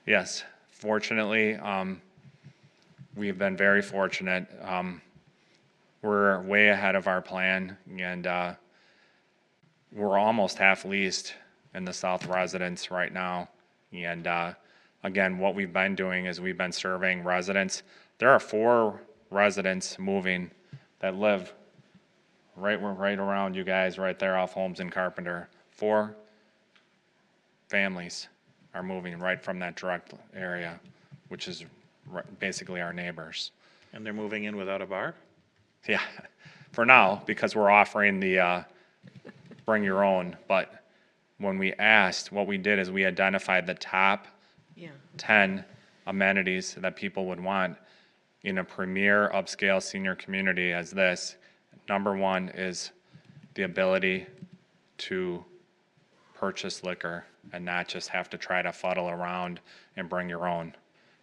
Yes, fortunately, we've been very fortunate. We're way ahead of our plan, and we're almost half leased in the South residence right now. And again, what we've been doing is we've been serving residents. There are 4 residents moving that live right around you guys, right there off Holmes and Carpenter. 4 families are moving right from that direct area, which is basically our neighbors. And they're moving in without a bar? Yeah, for now, because we're offering the bring your own. But when we asked, what we did is we identified the top 10 amenities that people would want in a premier upscale senior community as this. #1 is the ability to purchase liquor and not just have to try to fuddle around and bring your own.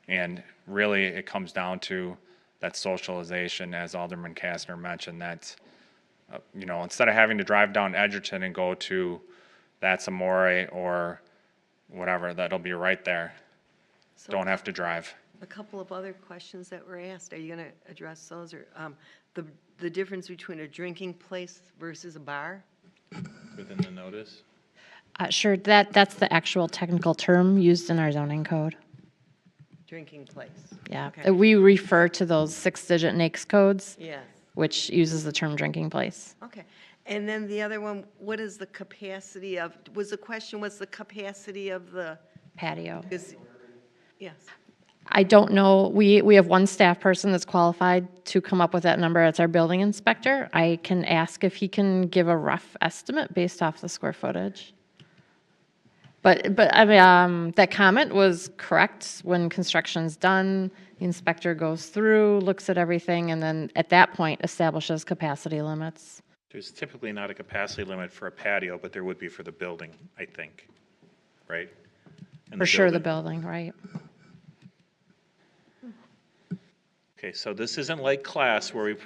And really, it comes down to that socialization, as Alderman Kastner mentioned, that, instead of having to drive down Edgerton and go to That's Amore or whatever, that'll be right there. So Don't have to drive. A couple of other questions that were asked. Are you going to address those? Or the difference between a drinking place versus a bar? Within the notice? Sure, that's the actual technical term used in our zoning code. Drinking place. Yeah, Okay. we refer to those 6-digit NAICS codes, Yes. which uses the term drinking place. Okay. And then the other one, what is the capacity of, what's the capacity of the? Patio. Yes. I don't know, we have one staff person that's qualified to come up with that number. It's our building inspector. I can ask if he can give a rough estimate based off the square footage. But I mean, that comment was correct. When construction's done, the inspector goes through, looks at everything, and then at that point establishes capacity limits. There's typically not a capacity limit for a patio, but there would be for the building, I think, right? And For sure, the building, right? Okay, so this isn't like class where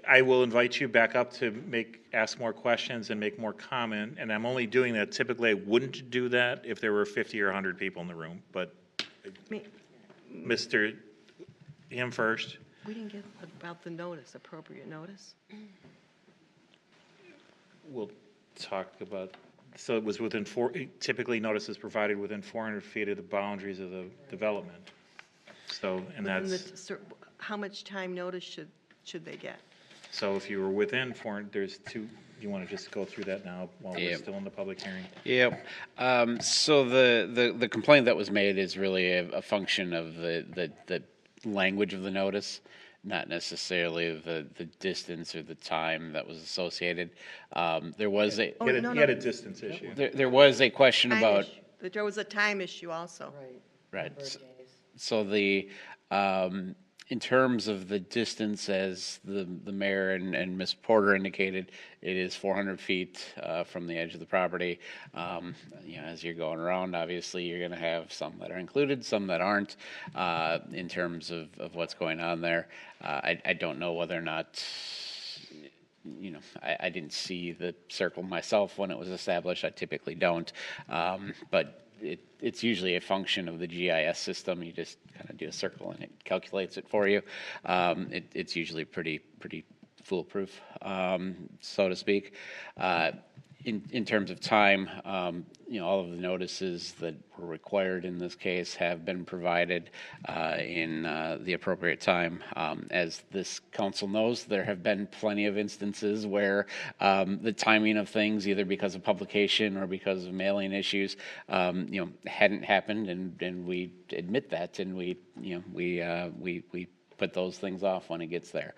I will invite you back up to ask more questions and make more comment, and I'm only doing that, typically I wouldn't do that if there were 50 or 100 people in the room, but him first. We didn't get about the notice, appropriate notice. We'll talk about, so it was typically notice is provided within 400 feet of the boundaries of the development. So, and that's, How much time notice should they get? so if you were within 400, there's 2, you want to just go through that now while we're still in the public hearing? Yep. So the complaint that was made is really a function of the language of the notice, not necessarily the distance or the time that was associated. There was a He had a distance issue. there was a question Time about issue. There was a time issue also. right. So the in terms of the distance, as the mayor and Ms. Porter indicated, it is 400 feet from the edge of the property. As you're going around, obviously you're going to have some that are included, some that aren't. In terms of what's going on there, I don't know whether or not. I didn't see the circle myself when it was established. I typically don't, but it's usually a function of the GIS system. You just kind of do a circle and it calculates it for you. It's usually pretty foolproof, so to speak. In terms of time, all of the notices that were required in this case have been provided in the appropriate time. As this council knows, there have been plenty of instances where the timing of things, either because of publication or because of mailing issues, hadn't happened, and we admit that, and we put those things off when it gets there.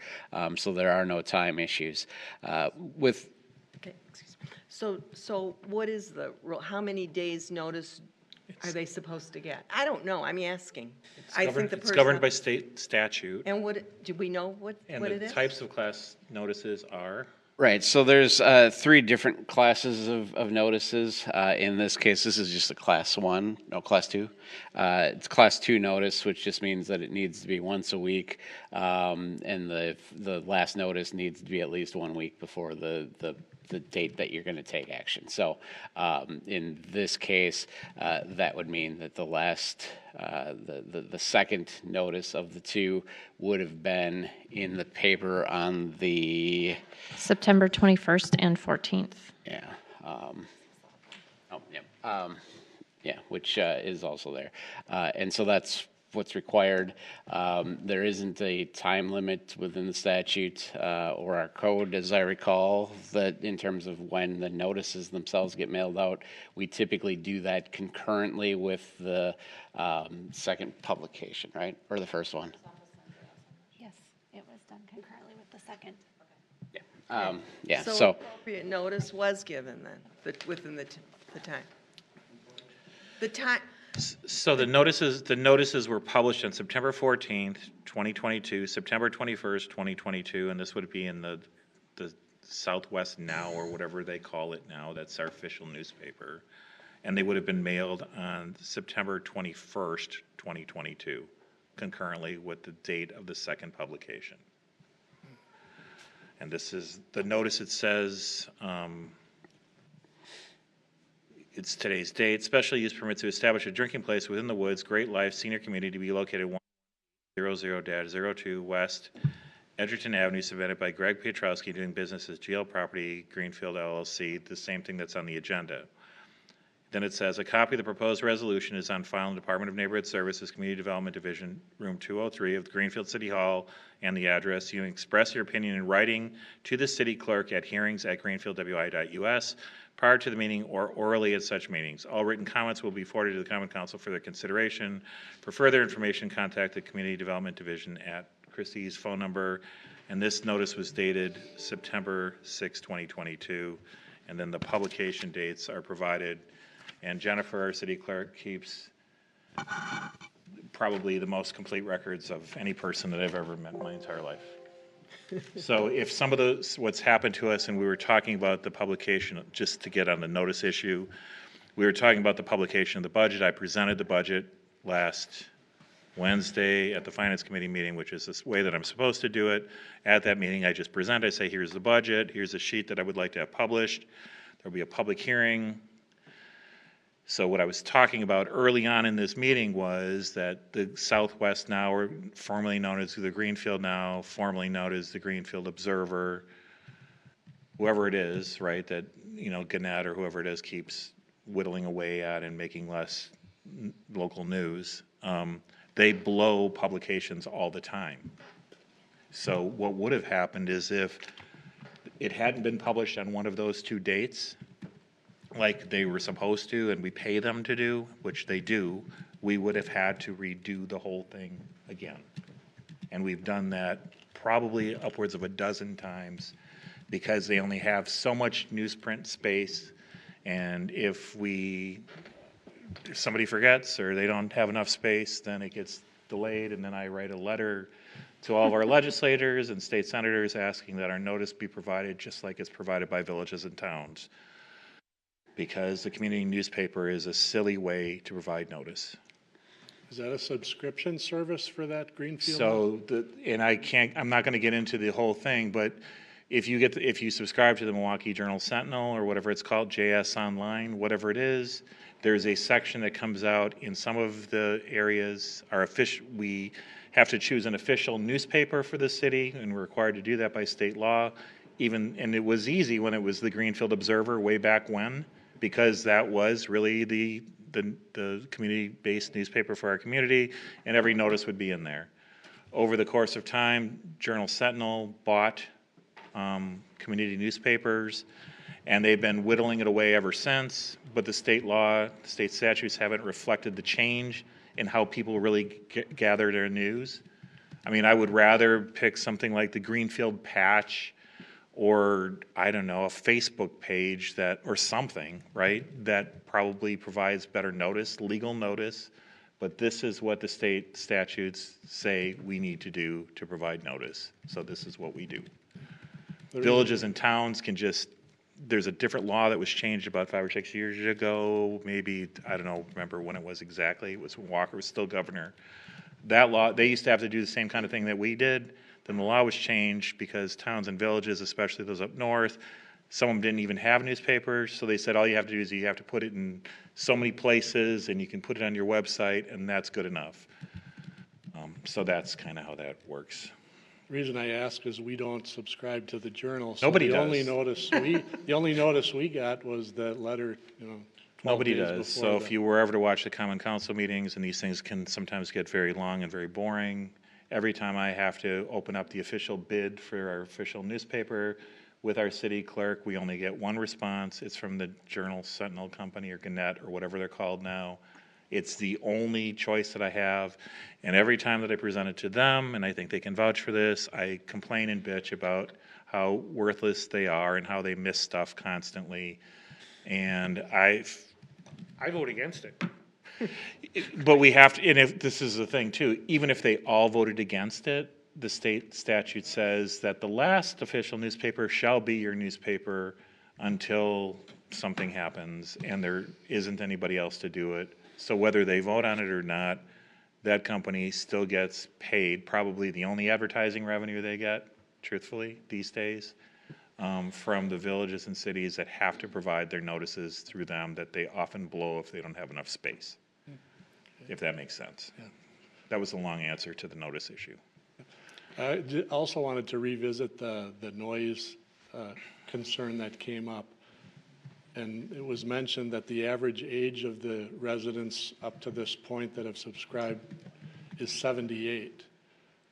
So there are no time issues. Okay, excuse me. So what is the rule? How many days' notice are they supposed to get? I don't know, I'm asking. It's governed by state statute. And do we know what it is? And the types of class notices are? Right, so there's 3 different classes of notices. In this case, this is just a class 2. It's class 2 notice, which just means that it needs to be once a week, and the last notice needs to be at least 1 week before the date that you're going to take action. So in this case, that would mean that the last, the second notice of the 2 would have been in the paper on the September 21st and 14th. Yeah. Which is also there. And so that's what's required. There isn't a time limit within the statute or our code, as I recall, that in terms of when the notices themselves get mailed out. We typically do that concurrently with the second publication, right? Or the first one? Yes, it was done concurrently with the second. So appropriate notice was given then, within the time? The time, So the notices were published on September 14th, 2022, September 21st, 2022, and this would be in the Southwest Now, or whatever they call it now. That's our official newspaper. And they would have been mailed on September 21st, 2022, concurrently with the date of the second publication. And this is the notice. It says, it's today's date. Special use permit to establish a drinking place within the woods, Great Life Senior Community to be located 100-02 West Edgerton Avenue, submitted by Greg Piotrowski, doing business as GL Property, Greenfield LLC, the same thing that's on the agenda. Then it says, a copy of the proposed resolution is on file in the Department of Neighborhood Services, Community Development Division, room 203 of Greenfield City Hall, and the address. You express your opinion in writing to the city clerk at hearings@greenfieldwi.us prior to the meeting or orally at such meetings. All written comments will be forwarded to the Common Council for their consideration. For further information, contact the Community Development Division at Christie's phone number. And this notice was dated September 6, 2022. And then the publication dates are provided. And Jennifer, our city clerk, keeps probably the most complete records of any person that I've ever met in my entire life. So if some of what's happened to us, and we were talking about the publication, just to get on the notice issue, we were talking about the publication of the budget. I presented the budget last Wednesday at the Finance Committee meeting, which is this way that I'm supposed to do it. At that meeting, I just present, I say, here's the budget, here's a sheet that I would like to have published. There'll be a public hearing. So what I was talking about early on in this meeting was that the Southwest Now, or formerly known as the Greenfield Now, formerly known as the Greenfield Observer, whoever it is, right, that, Gannett or whoever it is keeps whittling away at and making less local news, they blow publications all the time. So what would have happened is if it hadn't been published on one of those 2 dates, like they were supposed to, and we pay them to do, which they do, we would have had to redo the whole thing again. And we've done that probably upwards of 12 times because they only have so much newsprint space. And if somebody forgets or they don't have enough space, then it gets delayed. And then I write a letter to all of our legislators and state senators asking that our notice be provided just like it's provided by villages and towns, because the community newspaper is a silly way to provide notice. Is that a subscription service for that Greenfield? So, I'm not going to get into the whole thing, but if you subscribe to the Milwaukee Journal Sentinel or whatever it's called, JS Online, whatever it is, There's a section that comes out in some of the areas, we have to choose an official newspaper for the city, and we're required to do that by state law. And it was easy when it was the Greenfield Observer way back when, because that was really the community-based newspaper for our community, and every notice would be in there. Over the course of time, Journal Sentinel bought community newspapers, and they've been whittling it away ever since, but the state law, the state statutes haven't reflected the change in how people really gather their news. I mean, I would rather pick something like the Greenfield Patch, or, I don't know, a Facebook page or something, right, that probably provides better notice, legal notice, but this is what the state statutes say we need to do to provide notice, so this is what we do. Villages and towns can just, there's a different law that was changed about 5 or 6 years ago, maybe, I don't know, remember when it was exactly, it was when Walker was still governor. That law, they used to have to do the same kind of thing that we did. Then the law was changed because towns and villages, especially those up north, some of them didn't even have newspapers, so they said all you have to do is you have to put it in so many places and you can put it on your website and that's good enough. So that's kind of how that works. The reason I ask is we don't subscribe to the Journal. So Nobody the does. The only notice we got was that letter, 12 Nobody days does. before So if you were ever to watch the Common Council meetings, and these things can sometimes get very long and very boring, every time I have to open up the official bid for our official newspaper with our city clerk, we only get one response. It's from the Journal Sentinel Company or Gannett or whatever they're called now. It's the only choice that I have. And every time that I present it to them, and I think they can vouch for this, I complain and bitch about how worthless they are and how they miss stuff constantly. And I vote against it. But we have to, and if this is the thing too, even if they all voted against it, the state statute says that the last official newspaper shall be your newspaper until something happens and there isn't anybody else to do it. So whether they vote on it or not, that company still gets paid, probably the only advertising revenue they get, truthfully, these days, from the villages and cities that have to provide their notices through them that they often blow if they don't have enough space, if that makes sense. Yeah. That was a long answer to the notice issue. I also wanted to revisit the noise concern that came up. And it was mentioned that the average age of the residents up to this point that have subscribed is 78.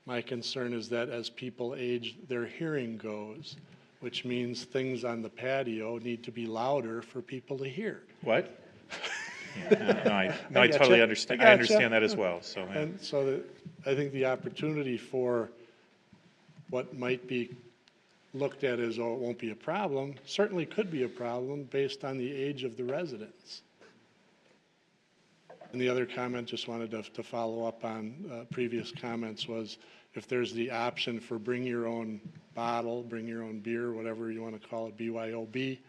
My concern is that as people age, their hearing goes, which means things on the patio need to be louder for people to hear. What? Yeah, I totally understand. I understand that as well. So, yeah. And so I think the opportunity for what might be looked at as, oh, it won't be a problem, certainly could be a problem based on the age of the residents. And the other comment, just wanted to follow up on previous comments, was if there's the option for bring your own bottle, bring your own beer, whatever you want to call it, BYOB,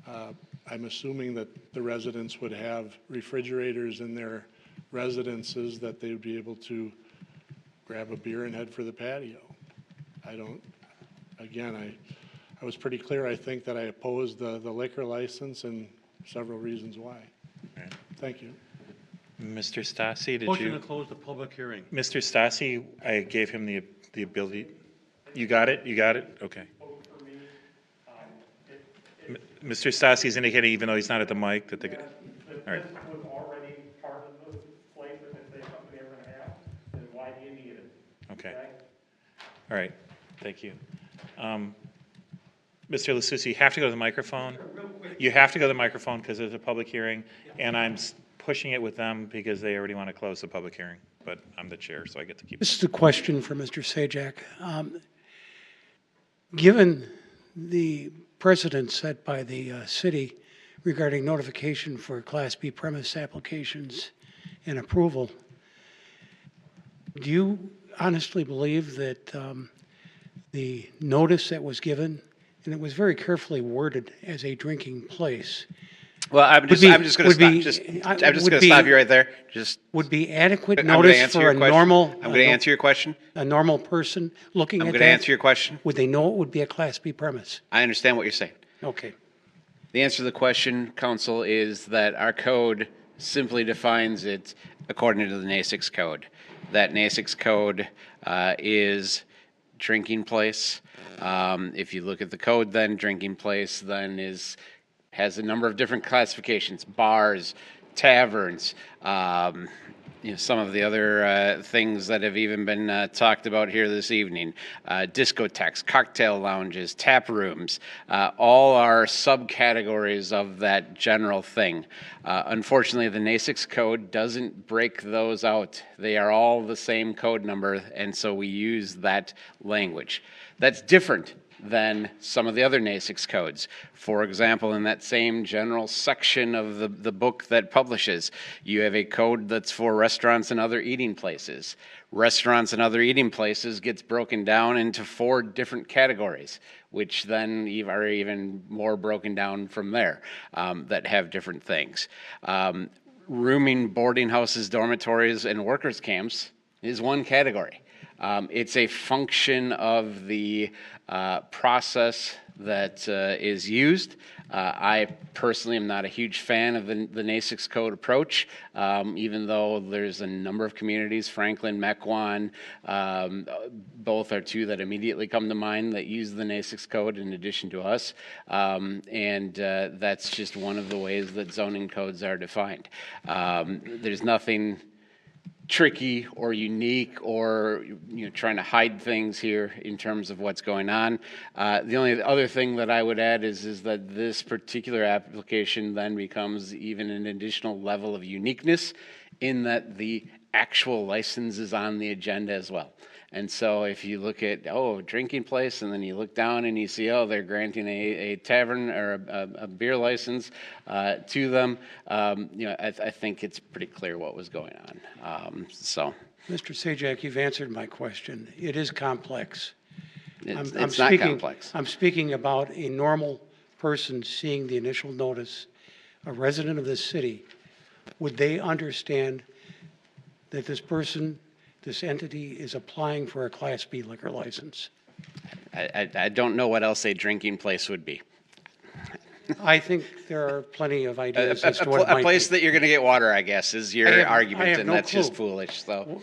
I'm assuming that the residents would have refrigerators in their residences that they would be able to grab a beer and head for the patio. Again, I was pretty clear, I think, that I opposed the liquor license and several reasons why. Okay. Thank you. Mr. Stassi, did Motion you? to close the public hearing. Mr. Stassi, I gave him the ability. You got it? You got it? Okay. Mr. Stassi is indicating, even though he's not at the mic, that the, all right. was already part of the flavor that they thought they were going to have, then why do you need it? Okay. All right. Thank you. Mr. LaSusa, you have to go to the microphone. You have to go to the microphone because there's a public hearing, and I'm pushing it with them because they already want to close the public hearing, but I'm the chair, so I get to keep. This is a question for Mr. Sajak. Given the precedent set by the city regarding notification for Class B premise applications and approval, do you honestly believe that the notice that was given, and it was very carefully worded as a drinking place, Well, I'm just going to stop you right there. Would be adequate I'm gonna notice answer for your a question. normal. I'm going to answer your question. A normal person looking I'm at that. going to answer your question. Would they know it would be a Class B premise? I understand what you're saying. Okay. The answer to the question, Council, is that our code simply defines it according to the NASIX code. That NASIX code is drinking place. If you look at the code, then drinking place then has a number of different classifications: bars, taverns, some of the other things that have even been talked about here this evening, discotheques, cocktail lounges, tap rooms, all are subcategories of that general thing. Unfortunately, the NASIX code doesn't break those out. They are all the same code number, and so we use that language. That's different than some of the other NASIX codes. For example, in that same general section of the book that publishes, you have a code that's for restaurants and other eating places. Restaurants and other eating places gets broken down into 4 different categories, which then are even more broken down from there, that have different things. Rooming, boarding houses, dormitories, and workers' camps is one category. It's a function of the process that is used. I personally am not a huge fan of the NASIX code approach, even though there's a number of communities, Franklin, Mequon, both are 2 that immediately come to mind that use the NASIX code in addition to us. And that's just one of the ways that zoning codes are defined. There's nothing tricky or unique or trying to hide things here in terms of what's going on. The only other thing that I would add is that this particular application then becomes even an additional level of uniqueness in that the actual license is on the agenda as well. And so if you look at, drinking place, and then you look down and you see, they're granting a tavern or a beer license to them, I think it's pretty clear what was going on. Mr. Sajak, you've answered my question. It is complex. It's not complex. I'm speaking about a normal person seeing the initial notice, a resident of this city. Would they understand that this entity is applying for a Class B liquor license? I don't know what else a drinking place would be. I think there are plenty of ideas as to what it might a place be. that you're going to get water, I guess, is your argument, and no that's clue just foolish. So,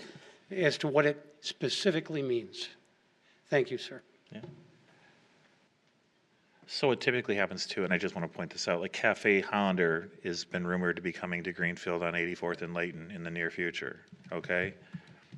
as to what it specifically means. Thank you, sir. Yeah. So what typically happens too, and I just want to point this out, like Cafe Hollander has been rumored to be coming to Greenfield on 84th and Layton in the near future, okay?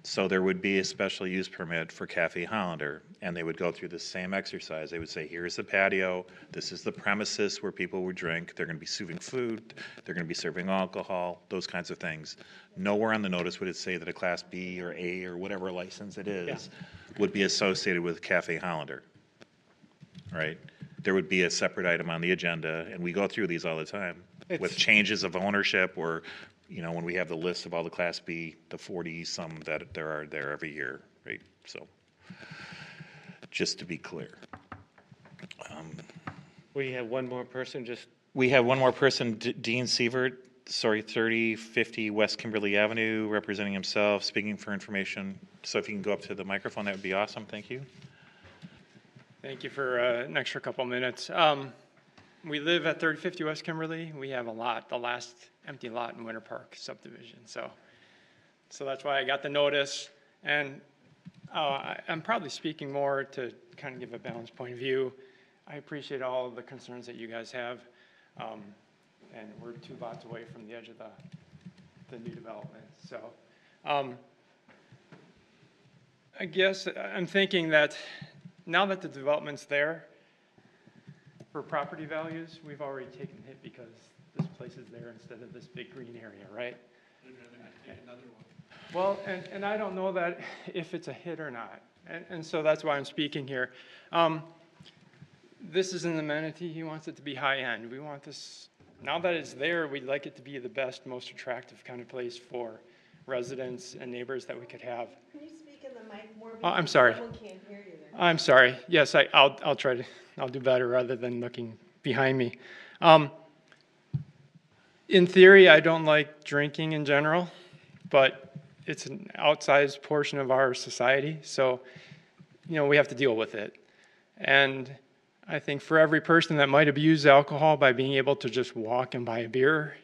So there would be a special use permit for Cafe Hollander, and they would go through the same exercise. They would say, here's the patio, this is the premises where people would drink, they're going to be serving food, they're going to be serving alcohol, those kinds of things. Nowhere on the notice would it say that a Class B or A or whatever license it is would be associated with Cafe Hollander, right? There would be a separate item on the agenda, and we go through these all the time with changes of ownership or when we have the list of all the Class B, the 40-some that there are there every year, right? So, just to be clear. We have one more person, We have one more person, Dean Sievert, 3050 West Kimberly Avenue, representing himself, speaking for information. So if you can go up to the microphone, that would be awesome. Thank you. Thank you for an extra couple minutes. We live at 3050 West Kimberly. We have a lot, the last empty lot in Winter Park subdivision. So that's why I got the notice. And I'm probably speaking more to kind of give a balanced point of view. I appreciate all of the concerns that you guys have. And we're 2 lots away from the edge of the new development. So I guess I'm thinking that now that the development's there, for property values, we've already taken a hit because this place is there instead of this big green area, right? Well, and I don't know that if it's a hit or not. And so that's why I'm speaking here. This is an amenity. He wants it to be high end. We want this, now that it's there, we'd like it to be the best, most attractive kind of place for residents and neighbors that we could have. Can you speak in the mic more? I'm sorry. Someone can't hear you there. I'm sorry. Yes, I'll try to. I'll do better rather than looking behind me. In theory, I don't like drinking in general, but it's an outsized portion of our society, so we have to deal with it. And I think for every person that might abuse alcohol by being able to just walk and buy a beer,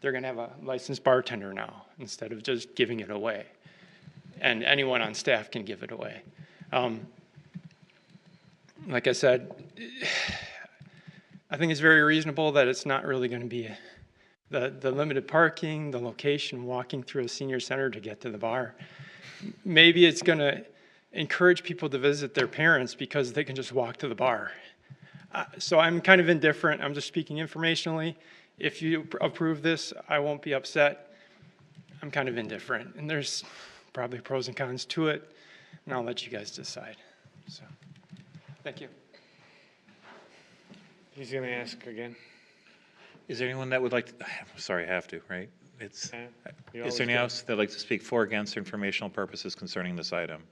they're going to have a licensed bartender now instead of just giving it away. And anyone on staff can give it away. Like I said, I think it's very reasonable that it's not really going to be the limited parking, the location, walking through a senior center to get to the bar. Maybe it's going to encourage people to visit their parents because they can just walk to the bar. So I'm kind of indifferent. I'm just speaking informationally. If you approve this, I won't be upset. I'm kind of indifferent. And there's probably pros and cons to it, and I'll let you guys decide. So, thank you. He's going to ask again. Is there anyone that would like to, sorry, I have to, right? It's, You is always there anyone do. else that'd like to speak for or against for informational purposes concerning this item?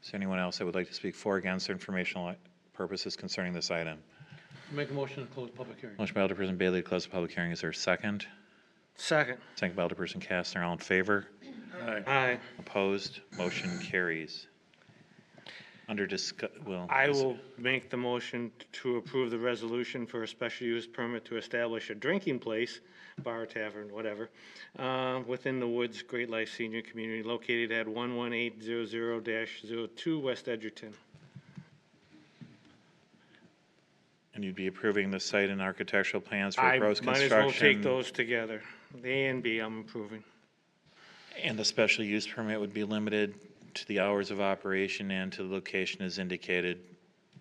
Is there anyone else that would like to speak for or against for informational purposes concerning this item? Make a motion to close public hearing. Motion by Alderperson Bailey to close the public hearing. Is there a second? Second. Second by Alderperson Kastner. All in favor? Aye. Opposed? Motion carries. Under I will make the motion to approve the resolution for a special use permit to establish a drinking place, bar, tavern, whatever, within the Woods Great Life Senior Community located at 11800-02 West Edgerton. And you'd be approving the site and architectural plans for I proposed might as construction? well take those together. The A and B I'm approving. And the special use permit would be limited to the hours of operation and to the location as indicated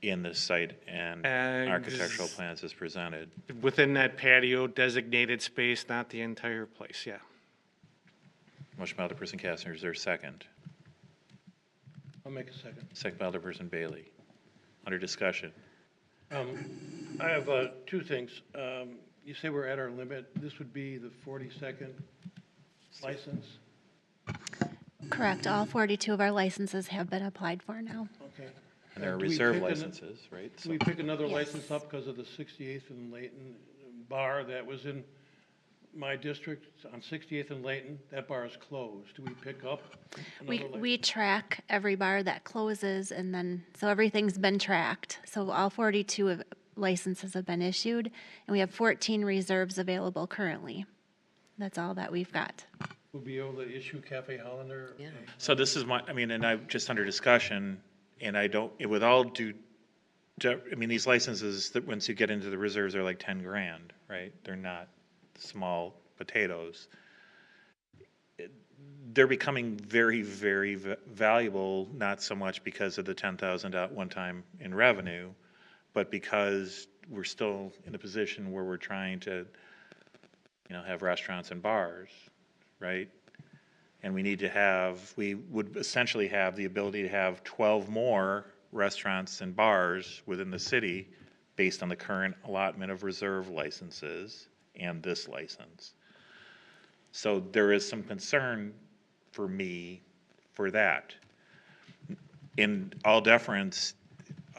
in the site and architectural plans as presented. Within that patio designated space, not the entire place, yeah. Motion by Alderperson Kastner. Is there a second? I'll make a second. Second by Alderperson Bailey. Under discussion. I have two things. You say we're at our limit. This would be the 42nd license? Correct. All 42 of our licenses have been applied for now. Okay. And there are Do we reserve pick licenses, right? Do we pick another Yes. license up because of the 68th and Layton bar that was in my district on 68th and Layton? That bar is closed. Do we pick up another license? We track every bar that closes, and then, so everything's been tracked. So all 42 licenses have been issued, and we have 14 reserves available currently. That's all that we've got. We'll be able to issue Cafe Hollander? Yeah. So this is my, I mean, and I'm just under discussion, and I don't, with all due, I mean, these licenses, that once you get into the reserves, are like 10 grand, right? They're not small potatoes. They're becoming very, very valuable, not so much because of the 10,000 one time in revenue, but because we're still in a position where we're trying to, you know, have restaurants and bars, right? And we need to have, we would essentially have the ability to have 12 more restaurants and bars within the city based on the current allotment of reserve licenses and this license. So there is some concern for me for that. In all deference,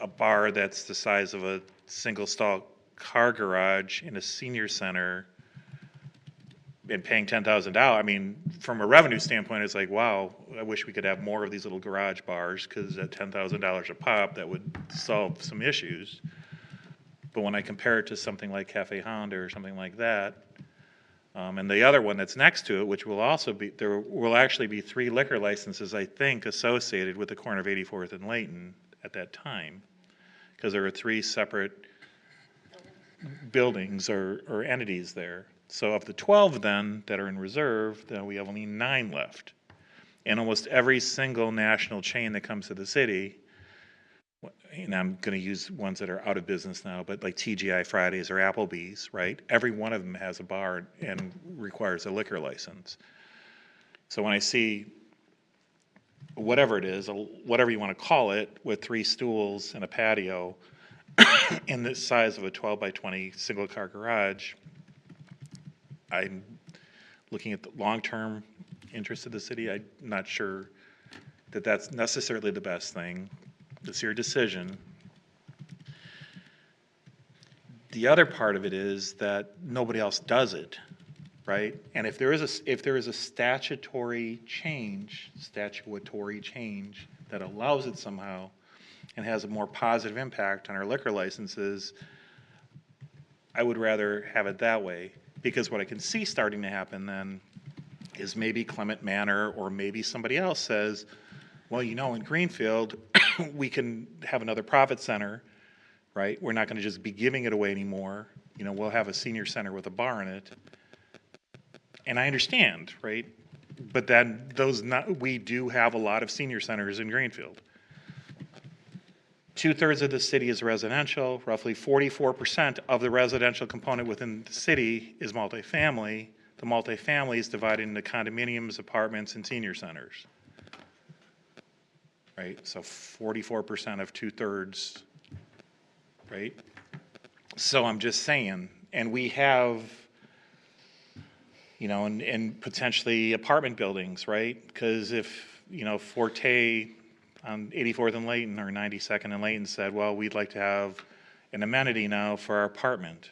a bar that's the size of a single stall car garage in a senior center and paying $10,000, I mean, from a revenue standpoint, it's like, wow, I wish we could have more of these little garage bars, because at $10,000 a pop, that would solve some issues. But when I compare it to something like Cafe Honda or something like that, and the other one that's next to it, which will also be, there will actually be 3 liquor licenses, I think, associated with the corner of 84th and Layton at that time, because there are 3 separate buildings or entities there. So of the 12 then that are in reserve, then we have only 9 left. And almost every single national chain that comes to the city, and I'm going to use ones that are out of business now, but like TGI Fridays or Applebee's, right? Every one of them has a bar and requires a liquor license. So when I see whatever it is, whatever you want to call it, with 3 stools and a patio in the size of a 12 by 20 single car garage, I'm looking at the long-term interest of the city. I'm not sure that that's necessarily the best thing. It's your decision. The other part of it is that nobody else does it, right? And if there is a statutory change that allows it somehow, and has a more positive impact on our liquor licenses, I would rather have it that way. Because what I can see starting to happen then is maybe Clement Manor or maybe somebody else says, well, you know, in Greenfield, we can have another profit center, right? We're not going to just be giving it away anymore. You know, we'll have a senior center with a bar in it. And I understand, right? But then we do have a lot of senior centers in Greenfield. 2/3 of the city is residential. Roughly 44% of the residential component within the city is multifamily. The multifamily is divided into condominiums, apartments, and senior centers. Right? So 44% of 2/3, right? So I'm just saying, and we have, you know, and potentially apartment buildings, right? Because if, you know, Forte on 84th and Layton or 92nd and Layton said, well, we'd like to have an amenity now for our apartment.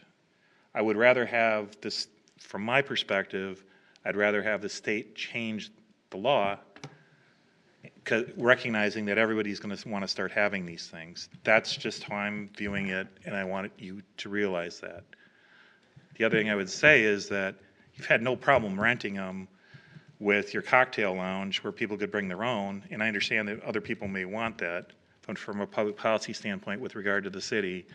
I would rather have this, from my perspective, I'd rather have the state change the law, recognizing that everybody's going to want to start having these things. That's just how I'm viewing it, and I want you to realize that. The other thing I would say is that you've had no problem renting them with your cocktail lounge where people could bring their own, and I understand that other people may want that, but from a public policy standpoint with regard to the city,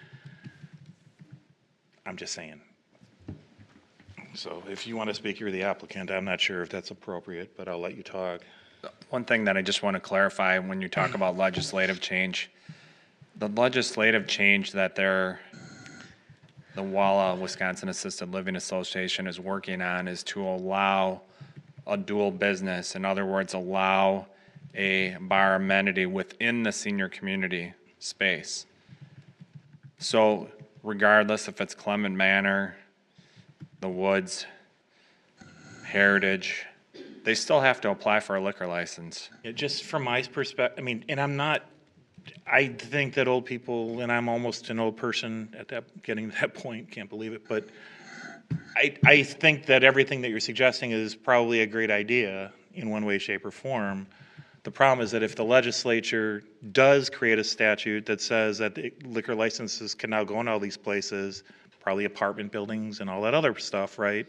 I'm just saying. So if you want to speak, you're the applicant. I'm not sure if that's appropriate, but I'll let you talk. One thing that I just want to clarify when you talk about legislative change, the legislative change that the WALA, Wisconsin Assisted Living Association, is working on is to allow a dual business. In other words, allow a bar amenity within the senior community space. So regardless if it's Clement Manor, the Woods, Heritage, they still have to apply for a liquor license. Yeah, just from my perspective, I mean, and I think that old people, and I'm almost an old person getting to that point, can't believe it, but I think that everything that you're suggesting is probably a great idea in one way, shape, or form. The problem is that if the legislature does create a statute that says that the liquor licenses can now go in all these places, probably apartment buildings and all that other stuff, right?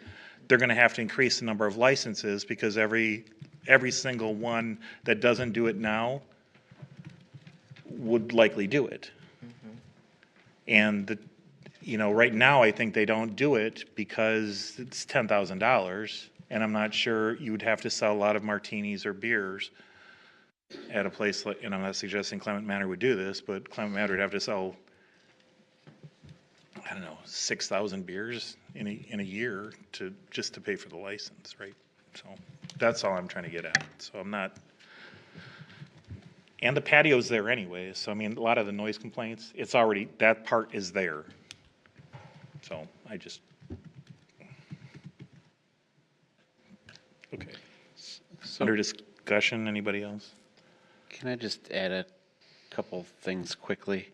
They're going to have to increase the number of licenses because every single one that doesn't do it now would likely do it. And you know, right now I think they don't do it because it's $10,000, and I'm not sure you would have to sell a lot of martinis or beers at a place like, and I'm not suggesting Clement Manor would do this, but Clement Manor would have to sell, I don't know, 6,000 beers in a year just to pay for the license, right? So that's all I'm trying to get at. So I'm not, and the patio's there anyway. So I mean, a lot of the noise complaints, it's already, that part is there. So I just, okay. Under discussion, anybody else? Can I just add a couple things quickly?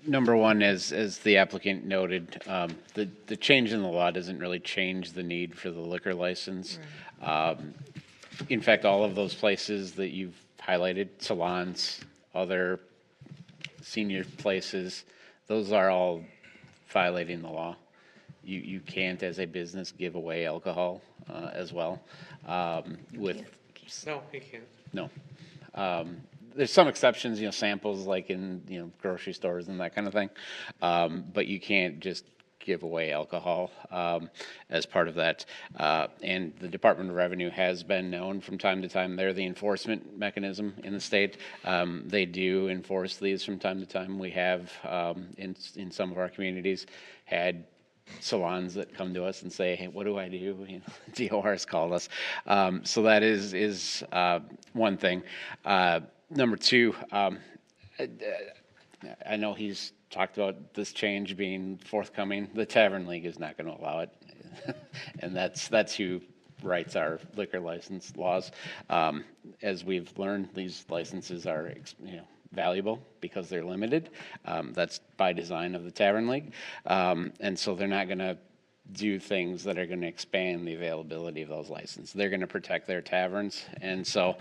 Number one, as the applicant noted, the change in the law doesn't really change the need for the liquor license. In fact, all of those places that you've highlighted, salons, other senior places, those are all violating the law. You can't, as a business, give away alcohol as well. No, you can't. No. There's some exceptions, samples like in, grocery stores and that kind of thing. But you can't just give away alcohol as part of that. And the Department of Revenue has been known from time to time. They're the enforcement mechanism in the state. They do enforce these from time to time. We have, in some of our communities, had salons that come to us and say, hey, what do I do? DOR has called us. So that is one thing. Number two, I know he's talked about this change being forthcoming. The Tavern League is not going to allow it. And that's who writes our liquor license laws. As we've learned, these licenses are valuable because they're limited. That's by design of the Tavern League. And so they're not going to do things that are going to expand the availability of those licenses. They're going to protect their taverns, and so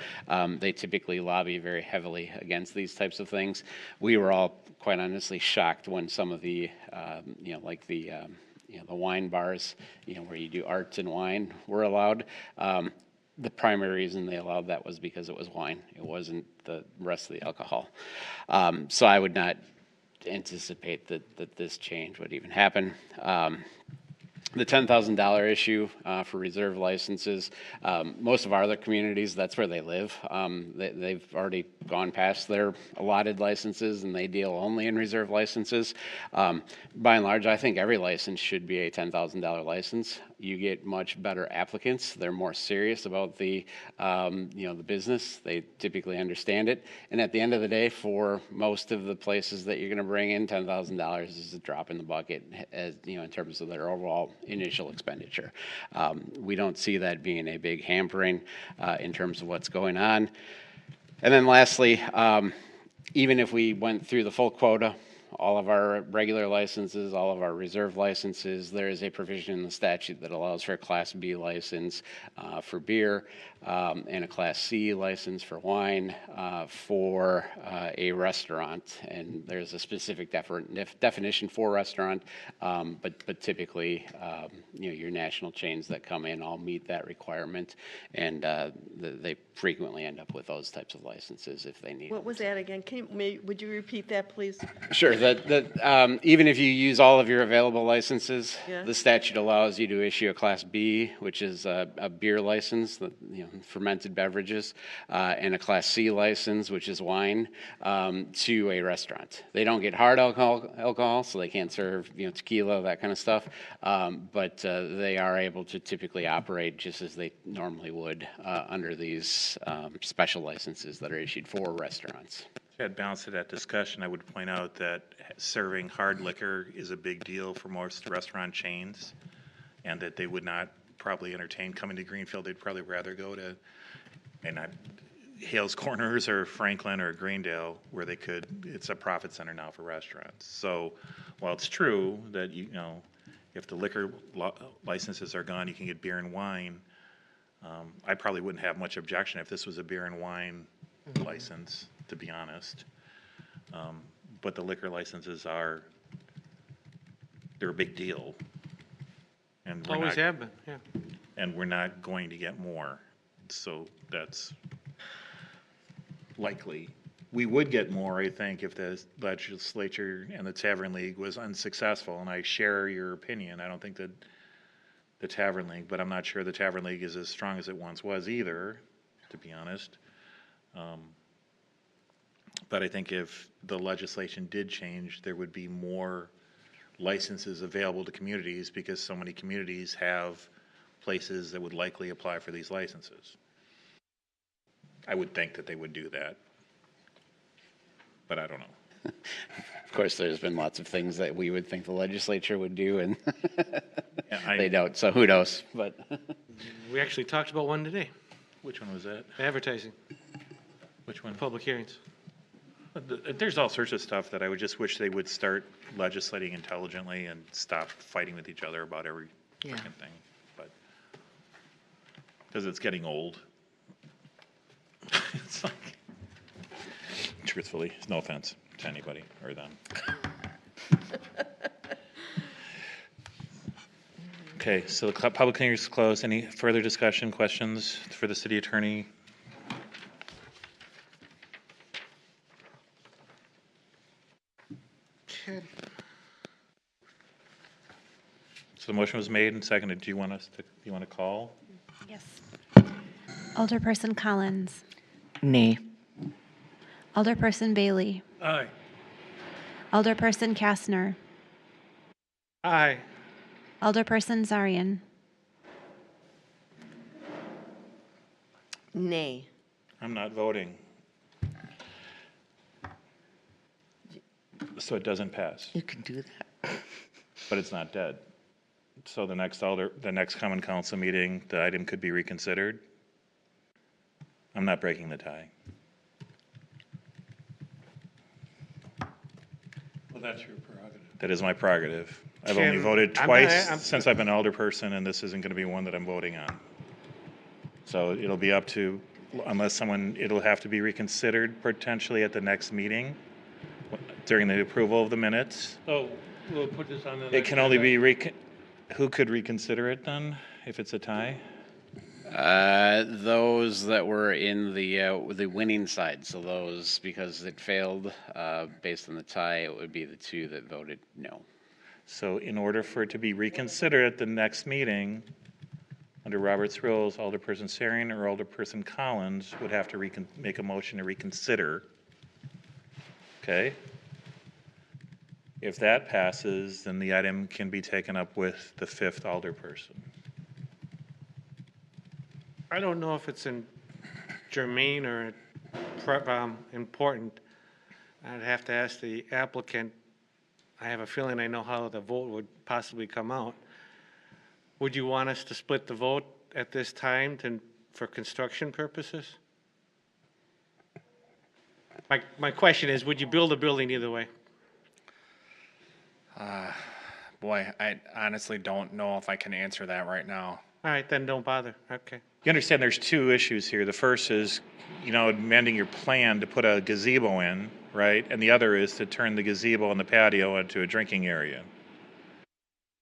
they typically lobby very heavily against these types of things. We were all, quite honestly, shocked when some of the, like the wine bars, where you do arts and wine were allowed. The primary reason they allowed that was because it was wine. It wasn't the rest of the alcohol. So I would not anticipate that this change would even happen. The $10,000 issue for reserve licenses, most of our other communities, that's where they live. They've already gone past their allotted licenses and they deal only in reserve licenses. By and large, I think every license should be a $10,000 license. You get much better applicants. They're more serious about the business. They typically understand it. And at the end of the day, for most of the places that you're going to bring in, $10,000 is a drop in the bucket, as in terms of their overall initial expenditure. We don't see that being a big hampering in terms of what's going on. And then lastly, even if we went through the full quota, all of our regular licenses, all of our reserve licenses, there is a provision in the statute that allows for a Class B license for beer and a Class C license for wine for a restaurant. And there's a specific definition for restaurant, but typically, your national chains that come in all meet that requirement, and they frequently end up with those types of licenses if they need What was that again? Would you repeat that, please? Sure. Even if you use all of your available licenses, Yeah. the statute allows you to issue a Class B, which is a beer license, fermented beverages, and a Class C license, which is wine, to a restaurant. They don't get hard alcohol, so they can't serve tequila, that kind of stuff, but they are able to typically operate just as they normally would under these special licenses that are issued for restaurants. To add balance to that discussion, I would point out that serving hard liquor is a big deal for most restaurant chains, and that they would not probably entertain coming to Greenfield. They'd probably rather go to, Hales Corners or Franklin or Greendale, where they could, it's a profit center now for restaurants. So while it's true that, if the liquor licenses are gone, you can get beer and wine, I probably wouldn't have much objection if this was a beer and wine license, to be honest. But the liquor licenses they're a big deal. And Always have been, yeah. And we're not going to get more. So that's likely. We would get more, I think, if the legislature and the Tavern League was unsuccessful, and I share your opinion. I don't think that the Tavern League, but I'm not sure the Tavern League is as strong as it once was either, to be honest. But I think if the legislation did change, there would be more licenses available to communities because so many communities have places that would likely apply for these licenses. I would think that they would do that, but I don't know. Of course, there's been lots of things that we would think the legislature would do, and they don't, so who knows? But We actually talked about one today, Which one was that? advertising, Which one? public hearings. There's all sorts of stuff that I would just wish they would start legislating intelligently and stop fighting with each other about every freaking thing. But because it's getting old. It's like, truthfully, no offense to anybody or them. Okay, so the public hearing is closed. Any further discussion, questions for the city attorney? So the motion was made and seconded. Do you want to call? Yes. Alderperson Collins. Nay. Alderperson Bailey. Aye. Alderperson Kastner. Aye. Alderperson Zarian. Nay. I'm not voting. So it doesn't pass, You can do that. but it's not dead. So the next common council meeting, the item could be reconsidered. I'm not breaking the tie. Well, that's your prerogative. That is my prerogative. I've only Can- voted I'm not- twice I'm- since I've been alderperson, and this isn't going to be one that I'm voting on. So it'll be up to, unless someone, it'll have to be reconsidered potentially at the next meeting during the approval of the minutes. So we'll put this on the It next can only agenda. be, who could reconsider it then, if it's a tie? Those that were in the winning side, so those, because it failed, based on the tie, it would be the two that voted no. So in order for it to be reconsidered at the next meeting, under Robert's rules, Alderperson Sarian or Alderperson Collins would have to make a motion to reconsider. Okay? If that passes, then the item can be taken up with the fifth alderperson. I don't know if it's germane or important. I'd have to ask the applicant. I have a feeling I know how the vote would possibly come out. Would you want us to split the vote at this time for construction purposes? My question is, would you build a building either way? Boy, I honestly don't know if I can answer that right now. All right, then don't bother. Okay. You understand there's two issues here. The first is, amending your plan to put a gazebo in, right? And the other is to turn the gazebo and the patio into a drinking area.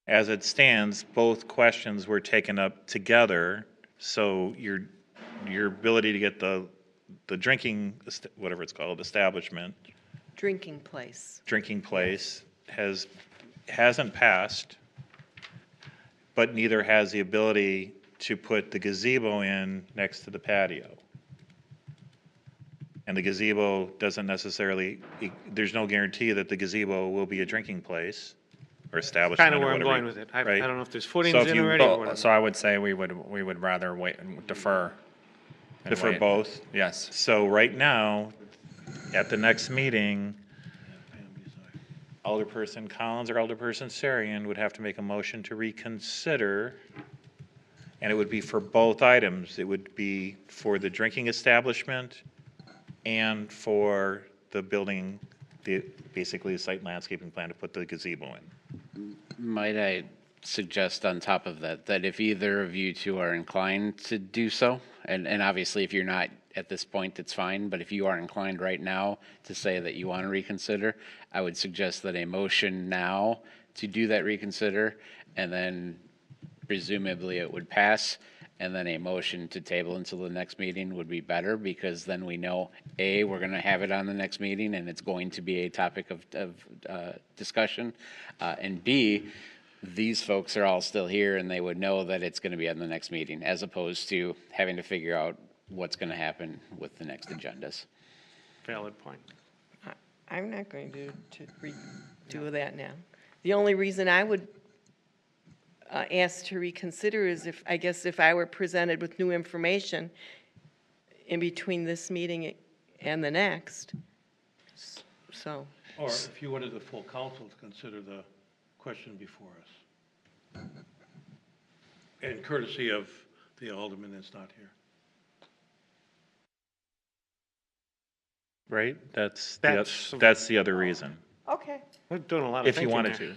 As it stands, both questions were taken up together, so your ability to get the drinking, whatever it's called, establishment, Drinking place. drinking place hasn't passed, but neither has the ability to put the gazebo in next to the patio. And the gazebo doesn't necessarily, there's no guarantee that the gazebo will be a drinking place or establishment Kind of or where I'm whatever. going with it. I right? don't know if there's footings So if in you already or built- whatever. So I would say we would rather wait and defer. and Defer wait. both? Yes. So right now, at the next meeting, Alderperson Collins or Alderperson Sarian would have to make a motion to reconsider, and it would be for both items. It would be for the drinking establishment and for the building, basically the site landscaping plan to put the gazebo in. Might I suggest on top of that, that if either of you two are inclined to do so, and obviously if you're not at this point, it's fine, but if you are inclined right now to say that you want to reconsider, I would suggest that a motion now to do that reconsider, and then presumably it would pass, and then a motion to table until the next meeting would be better, because then we know, A, we're going to have it on the next meeting, and it's going to be a topic of discussion, and B, these folks are all still here, and they would know that it's going to be on the next meeting, as opposed to having to figure out what's going to happen with the next agendas. Valid point. I'm not going to do that now. The only reason I would ask to reconsider is if I were presented with new information in between this meeting and the next. So, Or if you wanted the full council to consider the question before us. And courtesy of the alderman that's not here. Right? That's That's- the other reason, okay, We're doing a lot of if you thinking wanted there. to.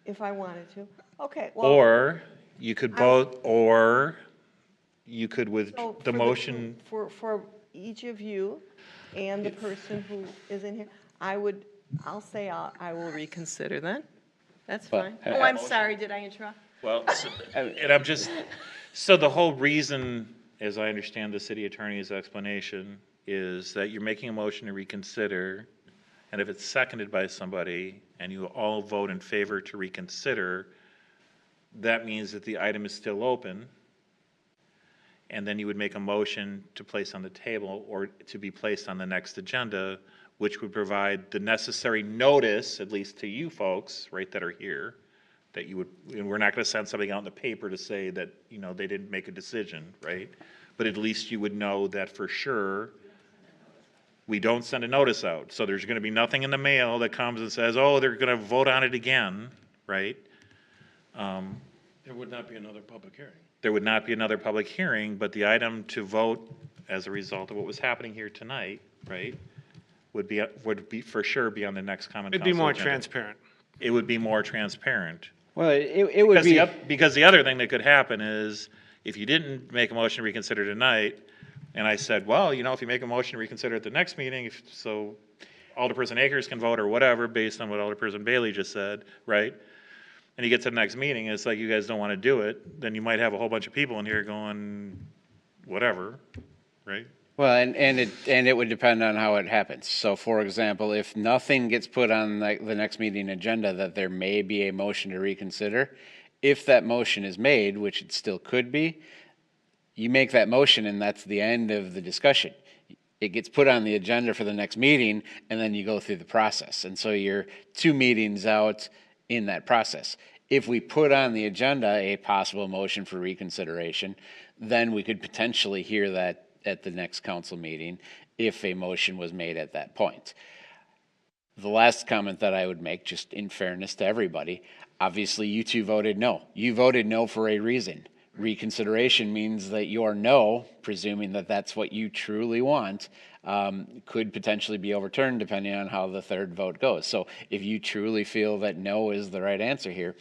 if I wanted to. Okay, well. Or you could vote, or you could with So the for motion, For each of you and the person who is in here, I'll say I will reconsider then. That's But- fine. Oh, I'm sorry, did I interrupt? well, and I'm just, so the whole reason, as I understand the city attorney's explanation, is that you're making a motion to reconsider, and if it's seconded by somebody, and you all vote in favor to reconsider, that means that the item is still open, and then you would make a motion to place on the table or to be placed on the next agenda, which would provide the necessary notice, at least to you folks, right, that are here, that you would, and we're not going to send something out in the paper to say that, they didn't make a decision, right? But at least you would know that for sure, we don't send a notice out. So there's going to be nothing in the mail that comes and says, oh, they're going to vote on it again, right? There would not be another public hearing. There would not be another public hearing, but the item to vote as a result of what was happening here tonight, right, would be for sure be on the next common It'd council be more agenda. transparent. it would be more transparent. Well, it would Because the other thing that could happen is, if you didn't make a motion to reconsider tonight, and I said, well, if you make a motion to reconsider at the next meeting, so Alderperson Akers can vote or whatever, based on what Alderperson Bailey just said, right? And you get to the next meeting, and it's like you guys don't want to do it, then you might have a whole bunch of people in here going, whatever, right? Well, and it would depend on how it happens. So, for example, if nothing gets put on the next meeting agenda, that there may be a motion to reconsider. If that motion is made, which it still could be, you make that motion and that's the end of the discussion. It gets put on the agenda for the next meeting, and then you go through the process. And so you're 2 meetings out in that process. If we put on the agenda a possible motion for reconsideration, then we could potentially hear that at the next council meeting if a motion was made at that point. The last comment that I would make, just in fairness to everybody, obviously you two voted no. You voted no for a reason. Reconsideration means that your no, presuming that that's what you truly want, could potentially be overturned depending on how the third vote goes. So if you truly feel that no is the right answer here,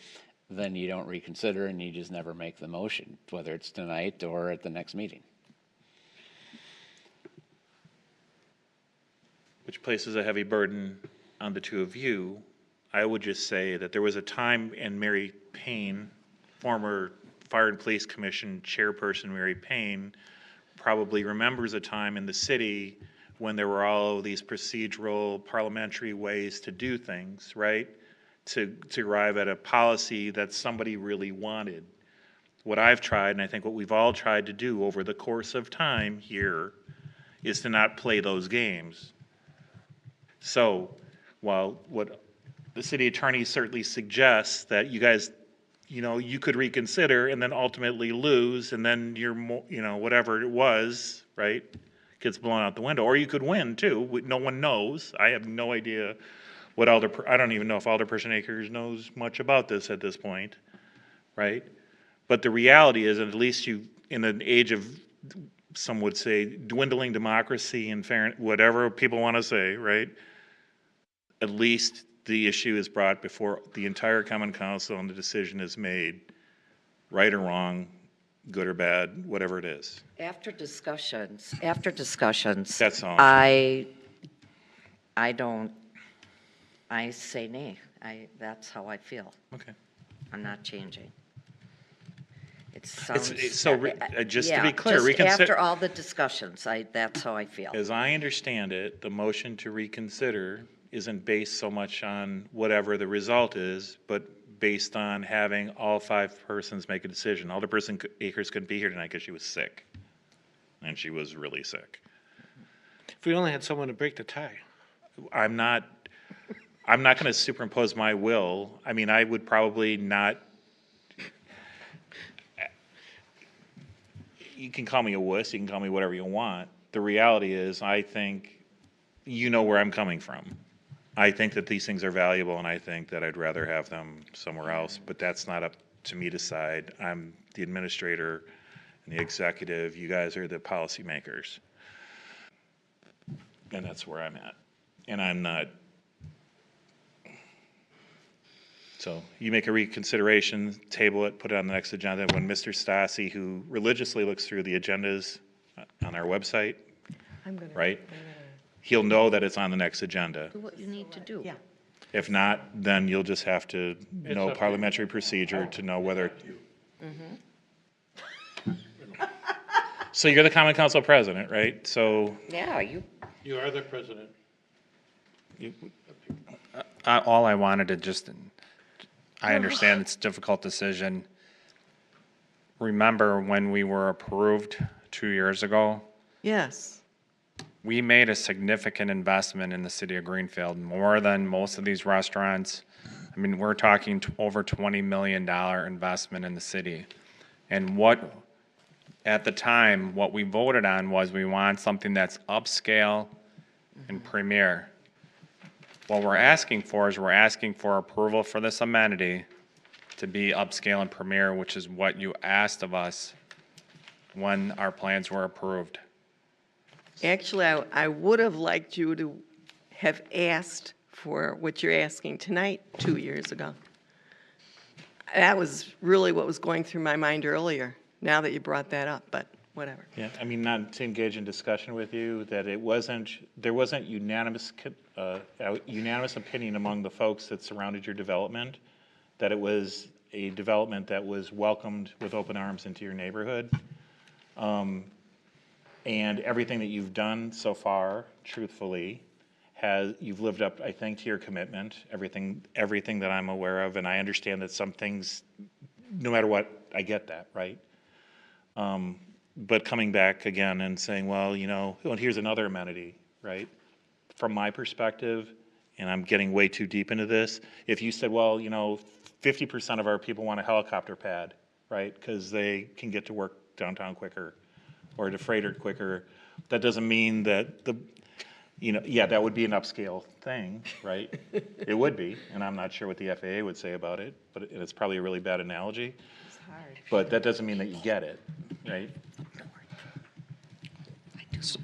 then you don't reconsider and you just never make the motion, whether it's tonight or at the next meeting. Which places a heavy burden on the two of you. I would just say that there was a time, and Mary Payne, former Fire and Police Commission chairperson Mary Payne, probably remembers a time in the city when there were all of these procedural parliamentary ways to do things, right? To arrive at a policy that somebody really wanted. What I've tried, and I think what we've all tried to do over the course of time here, is to not play those games. So, while what the city attorney certainly suggests that you guys, you could reconsider and then ultimately lose, and then whatever it was, right, gets blown out the window. Or you could win too. No one knows. I have no idea what I don't even know if Alderperson Akers knows much about this at this point, right? But the reality is, at least in an age of, some would say, dwindling democracy and fair, whatever people want to say, right? At least the issue is brought before the entire Common Council and the decision is made, right or wrong, good or bad, whatever it is. After discussions, That's all. I say nay. That's how I feel. Okay. I'm not changing. It sounds. Just to yeah, be clear, just after all the discussions, that's how I feel. As I understand it, the motion to reconsider isn't based so much on whatever the result is, but based on having all 5 persons make a decision. Alderperson Akers couldn't be here tonight because she was sick, and she was really sick. If we only had someone to break the tie. I'm not going to superimpose my will. I mean, I would probably not. You can call me a wuss, you can call me whatever you want. The reality is, I think you know where I'm coming from. I think that these things are valuable, and I think that I'd rather have them somewhere else, but that's not up to me to decide. I'm the administrator and the executive. You guys are the policymakers. And that's where I'm at. And I'm not. So you make a reconsideration, table it, put it on the next agenda. When Mr. Stassi, who religiously looks through the agendas on our website, right? He'll know that it's on the next agenda. Do what you need to do. Yeah. If not, then you'll just have to know parliamentary procedure to know whether. So you're the Common Council president, right? So. Yeah, you. You are the president. All I wanted to I understand it's a difficult decision. Remember when we were approved 2 years ago? Yes. We made a significant investment in the city of Greenfield, more than most of these restaurants. I mean, we're talking over $20 million investment in the city. And at the time, what we voted on was we want something that's upscale and premier. What we're asking for is approval for this amenity to be upscale and premier, which is what you asked of us when our plans were approved. Actually, I would have liked you to have asked for what you're asking tonight 2 years ago. That was really what was going through my mind earlier, now that you brought that up, but whatever. Yeah, I mean, not to engage in discussion with you, that there wasn't unanimous opinion among the folks that surrounded your development, that it was a development that was welcomed with open arms into your neighborhood. And everything that you've done so far, truthfully, you've lived up, I think, to your commitment, everything that I'm aware of, and I understand that some things, no matter what, I get that, right? But coming back again and saying, well, and here's another amenity, right? From my perspective, and I'm getting way too deep into this, if you said, well, 50% of our people want a helicopter pad, right? Because they can get to work downtown quicker or to freighter quicker, that doesn't mean that that would be an upscale thing, right? It would be, and I'm not sure what the FAA would say about it, but it's probably a really bad analogy. It's hard. But that doesn't mean that you get it, right?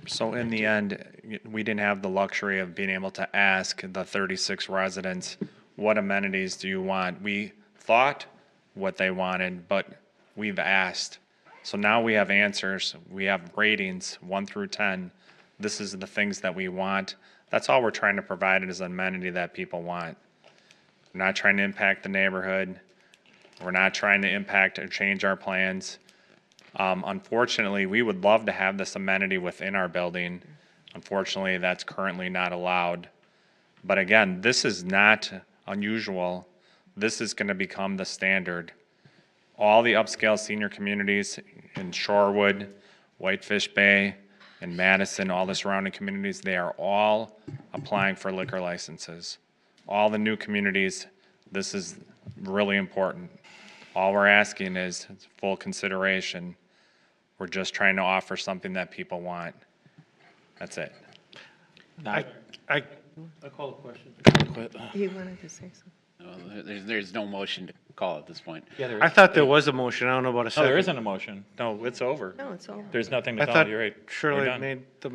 So in the end, we didn't have the luxury of being able to ask the 36 residents, what amenities do you want? We thought what they wanted, but we've asked. So now we have answers. We have ratings, 1 through 10. This is the things that we want. That's all we're trying to provide is an amenity that people want. We're not trying to impact the neighborhood. We're not trying to impact or change our plans. Unfortunately, we would love to have this amenity within our building. Unfortunately, that's currently not allowed. But again, this is not unusual. This is going to become the standard. All the upscale senior communities in Shorewood, Whitefish Bay, and Madison, all the surrounding communities, they are all applying for liquor licenses. All the new communities, this is really important. All we're asking is full consideration. We're just trying to offer something that people want. That's it. I call the question. He wanted to say something. There's no motion to call at this point. Yeah, I thought there was a motion, I don't know about a No, second. there isn't a motion. No, it's over. No, it's over. There's nothing to I call, thought you're right. We're Shirley done. made the,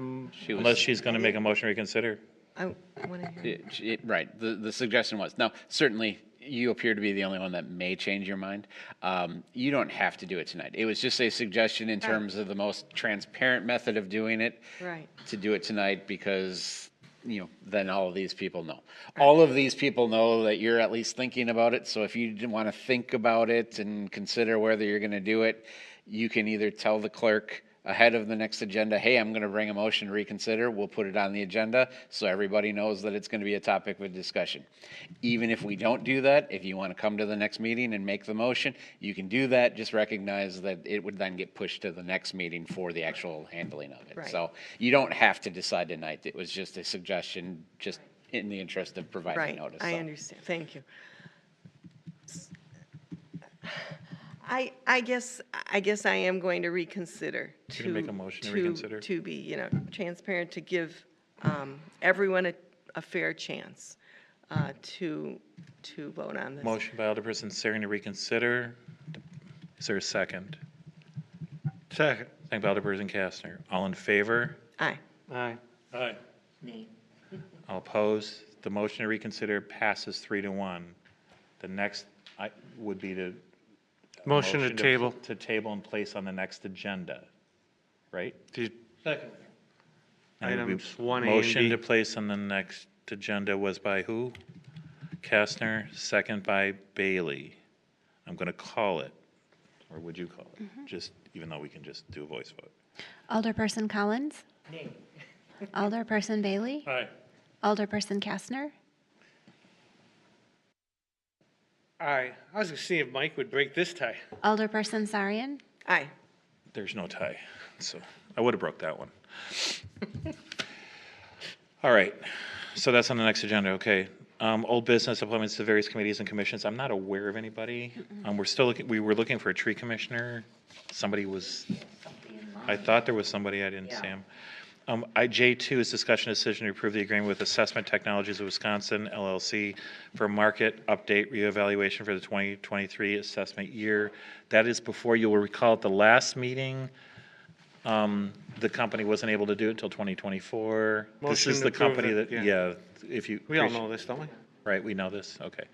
Unless she's going to make a motion to reconsider. I want to hear. Right, the suggestion was, now, certainly, you appear to be the only one that may change your mind. You don't have to do it tonight. It was just a suggestion in terms of the most transparent method of doing it. Right. To do it tonight because, then all of these people know. All of these people know that you're at least thinking about it, so if you didn't want to think about it and consider whether you're going to do it, you can either tell the clerk ahead of the next agenda, hey, I'm going to bring a motion to reconsider, we'll put it on the agenda so everybody knows that it's going to be a topic of discussion. Even if we don't do that, if you want to come to the next meeting and make the motion, you can do that, just recognize that it would then get pushed to the next meeting for the actual handling of it. Right. So you don't have to decide tonight, it was just a suggestion, just in the interest of providing Right, notice. I So. understand, thank you. I guess I am going to reconsider. You're gonna make a motion to reconsider? To be, transparent, to give everyone a fair chance to vote on this. Motion by Alderperson Saring to reconsider. Is there a second? second. Second by Alderperson Kastner. All in favor? Aye. Aye. Aye. All opposed? The motion to reconsider passes 3-1. The next would be to. Motion to table. To table and place on the next agenda, right? Second. And it would be- Items 1A and B. Motion to place on the next agenda was by who? Kastner, second by Bailey. I'm going to call it, or would you call it? Just, even though we can just do a voice vote. Alderperson Collins? Alderperson Bailey? Aye. Alderperson Kastner? Aye. I was gonna see if Mike would break this tie. Alderperson Sarian? Aye. There's no tie, so I would have broke that one. All right, so that's on the next agenda, okay. Old business appointments to various committees and commissions. I'm not aware of anybody. We were looking for a tree commissioner. Somebody was, I thought there was somebody, I didn't see him. J2 is discussion decision to approve the agreement with Assessment Technologies of Wisconsin LLC for market update reevaluation for the 2023 assessment year. That is before, you will recall at the last meeting, The company wasn't able to do it until 2024. This Motion is to the approve company it, that, yeah. yeah, if you. We all know this, don't we? Right, we know this, okay.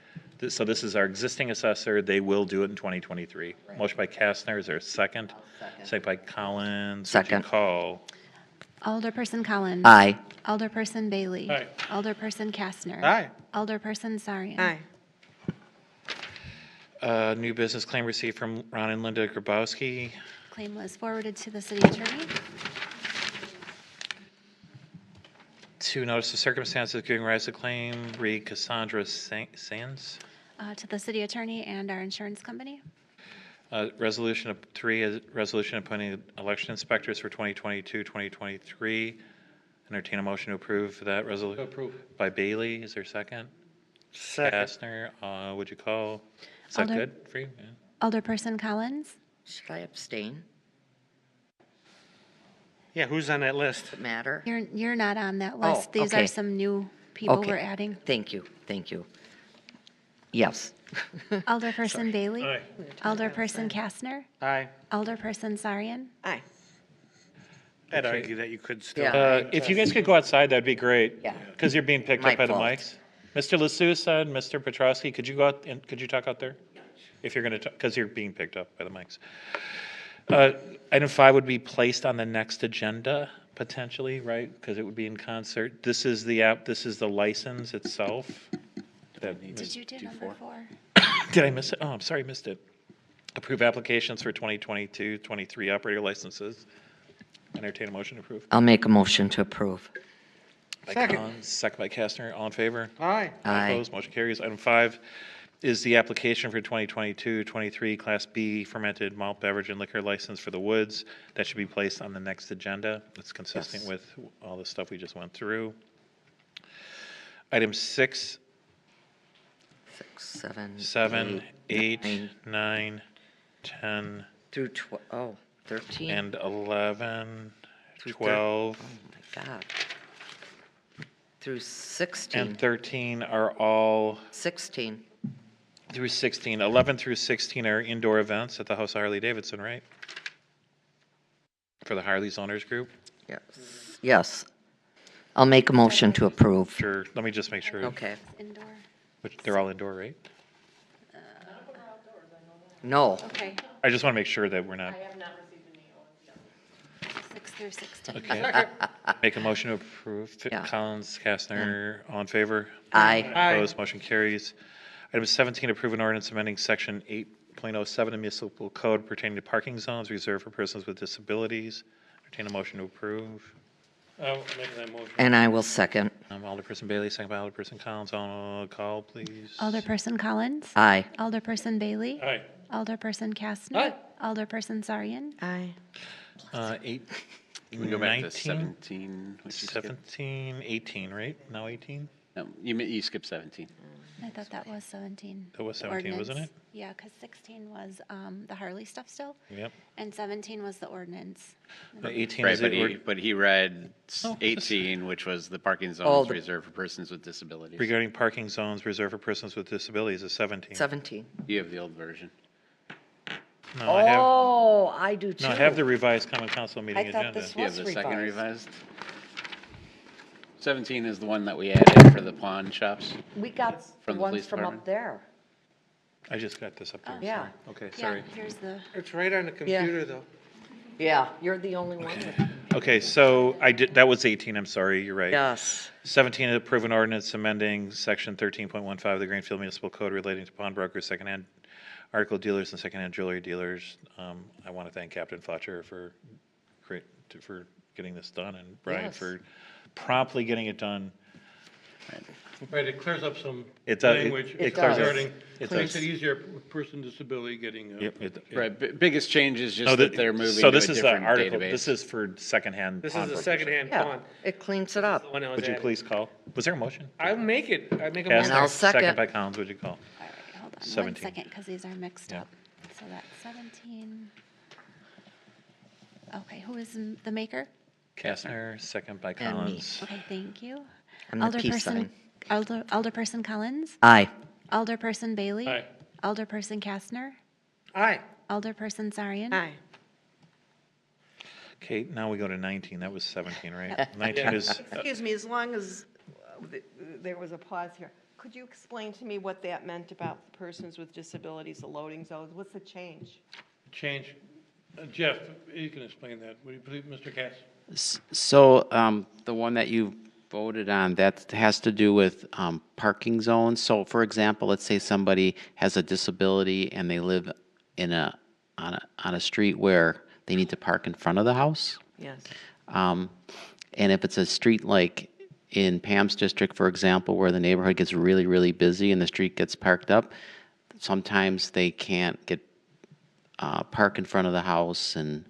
So this is our existing assessor, they will do it in 2023. Motion by Kastner, is there a second? Second by Collins. Would you Second. call? Alderperson Collins. Aye. Alderperson Bailey. Aye. Alderperson Kastner. Aye. Alderperson Sarian. Aye. New business claim received from Ron and Linda Grabowski. Claim was forwarded to the city attorney. 2, notice of circumstances giving rise to claim, read Cassandra Sands. To the city attorney and our insurance company. Resolution of 3, is resolution appointing election inspectors for 2022, 2023. Entertain a motion to approve that resolution. Approve. By Bailey, is there a second? Second. Kastner, would you call? Is that Alder- good for you? Yeah. Alderperson Collins. Should I abstain? Yeah, who's on that list? Does it matter? You're not on that Oh, list. These okay. are some new people Okay. we're adding. Thank you, thank you. Yes. Alderperson Bailey. Aye. Alderperson Kastner. Aye. Alderperson Sarian. Aye. I'd argue that you could still. Yeah. If you guys could go outside, that'd be great. Yeah. Because you're being picked My up by the fault. mics. Mr. Lasusa and Mr. Petrowski, could you go out and, could you talk out there? If you're going to, because you're being picked up by the mics. Item 5 would be placed on the next agenda, potentially, right? Because it would be in concert. This is the app, this is the license itself. Did you do number 4? Did I miss it? Oh, I'm sorry, missed it. Approve applications for 2022, 23 operator licenses. Entertain a motion to approve. I'll make a motion to approve. By Second. Collins, second by Kastner. All in favor? Aye. Aye. Opposed? Motion carries. Item 5 is the application for 2022, 23 Class B fermented malt beverage and liquor license for the Woods. That should be placed on the next agenda. It's consistent Yes. with all the stuff we just went through. Item 6, 6, 7, 7, 8, 9, 9, 10, through 13. and 11, Through 12, Oh, my God. Through 16. and 13 are all 16. through 16. 11 through 16 are indoor events at the House of Harley Davidson, right? For the Harley's Owners Group? Yes. Yes. I'll make a motion to approve. Sure, let me just make sure. Okay. Indoor. Which, they're all indoor, right? No. Okay. I just want to make sure that we're not. 6 through 16. Okay. Make a motion to approve. Yeah. Collins, Kastner, all in favor? Aye. Opposed, motion carries. Item 17, approve an ordinance amending section 8.07 of municipal code pertaining to parking zones reserved for persons with disabilities. Entertain a motion to approve. I'll make that motion. And I will second. Alderperson Bailey, second by Alderperson Collins. On call, please. Alderperson Collins. Aye. Alderperson Bailey. Aye. Alderperson Kastner. Aye. Alderperson Sarian. Aye. 8, Can we go back 19, to 17? which you skipped? 17, 18, right? Now 18? No, you skipped 17. I thought that was 17. That was 17, wasn't Ordinance. it? Yeah, because 16 was the Harley stuff still, Yep. and 17 was the ordinance. 18 Right, is but it, but he read Oh, 18, which was the parking Oh, zones the- reserved for persons with disabilities. regarding parking zones reserved for persons with disabilities is 17. 17. You have the old version. No, I have, Oh, I do too. no, I have the revised common council meeting I thought agenda. this You have was the second revised. revised? 17 is the one that we added for the pawn shops. We got the From the ones police from department? up there. I just got this up there. Yeah. sorry. Okay, Yeah, sorry. here's the, It's right on the computer, though. Yeah, you're the only one. that- Okay, so I did, that was 18, I'm sorry, you're right. Yes. 17, approve an ordinance amending section 13.15 of the Greenfield Municipal Code relating to pawnbrokers, secondhand article dealers, and secondhand jewelry dealers. I want to thank Captain Fletcher for getting this done, and Brian Yes. for promptly getting it done. Right, it clears up some It does- language it clears up- regarding, it makes does. it easier for a person with disability getting. Yep, it- Right, biggest change is just No, that they're moving so to a this is the different article, database. this is for secondhand This is a pawnbrokers. secondhand Yeah, pawn. it cleans it up. The one I was Would you adding. please call? Was there a motion? I'll make it. I make a Kastner, motion. I'll second. Second by Collins, would you call? all right, hold on 1 17. second, because these are mixed Yeah. up. So that's 17. Okay, who is the maker? Kastner, second by And me. Collins. Okay, thank you. I'm the peace Alderperson, sign. Alderperson Collins. Aye. Alderperson Bailey. Aye. Alderperson Kastner. Aye. Alderperson Sarian. Aye. Okay, now we go to 19. That was 17, right? 19 is, Excuse me, as long as there was a pause here, could you explain to me what that meant about persons with disabilities, the loading zones? What's the change? Change. Jeff, you can explain that. Would you please, Mr. Cass? So the one that you voted on, that has to do with parking zones. So for example, let's say somebody has a disability and they live in on a street where they need to park in front of the house. Yes. And if it's a street like in Pam's district, for example, where the neighborhood gets really, really busy and the street gets parked up, sometimes they can't get park in front of the house and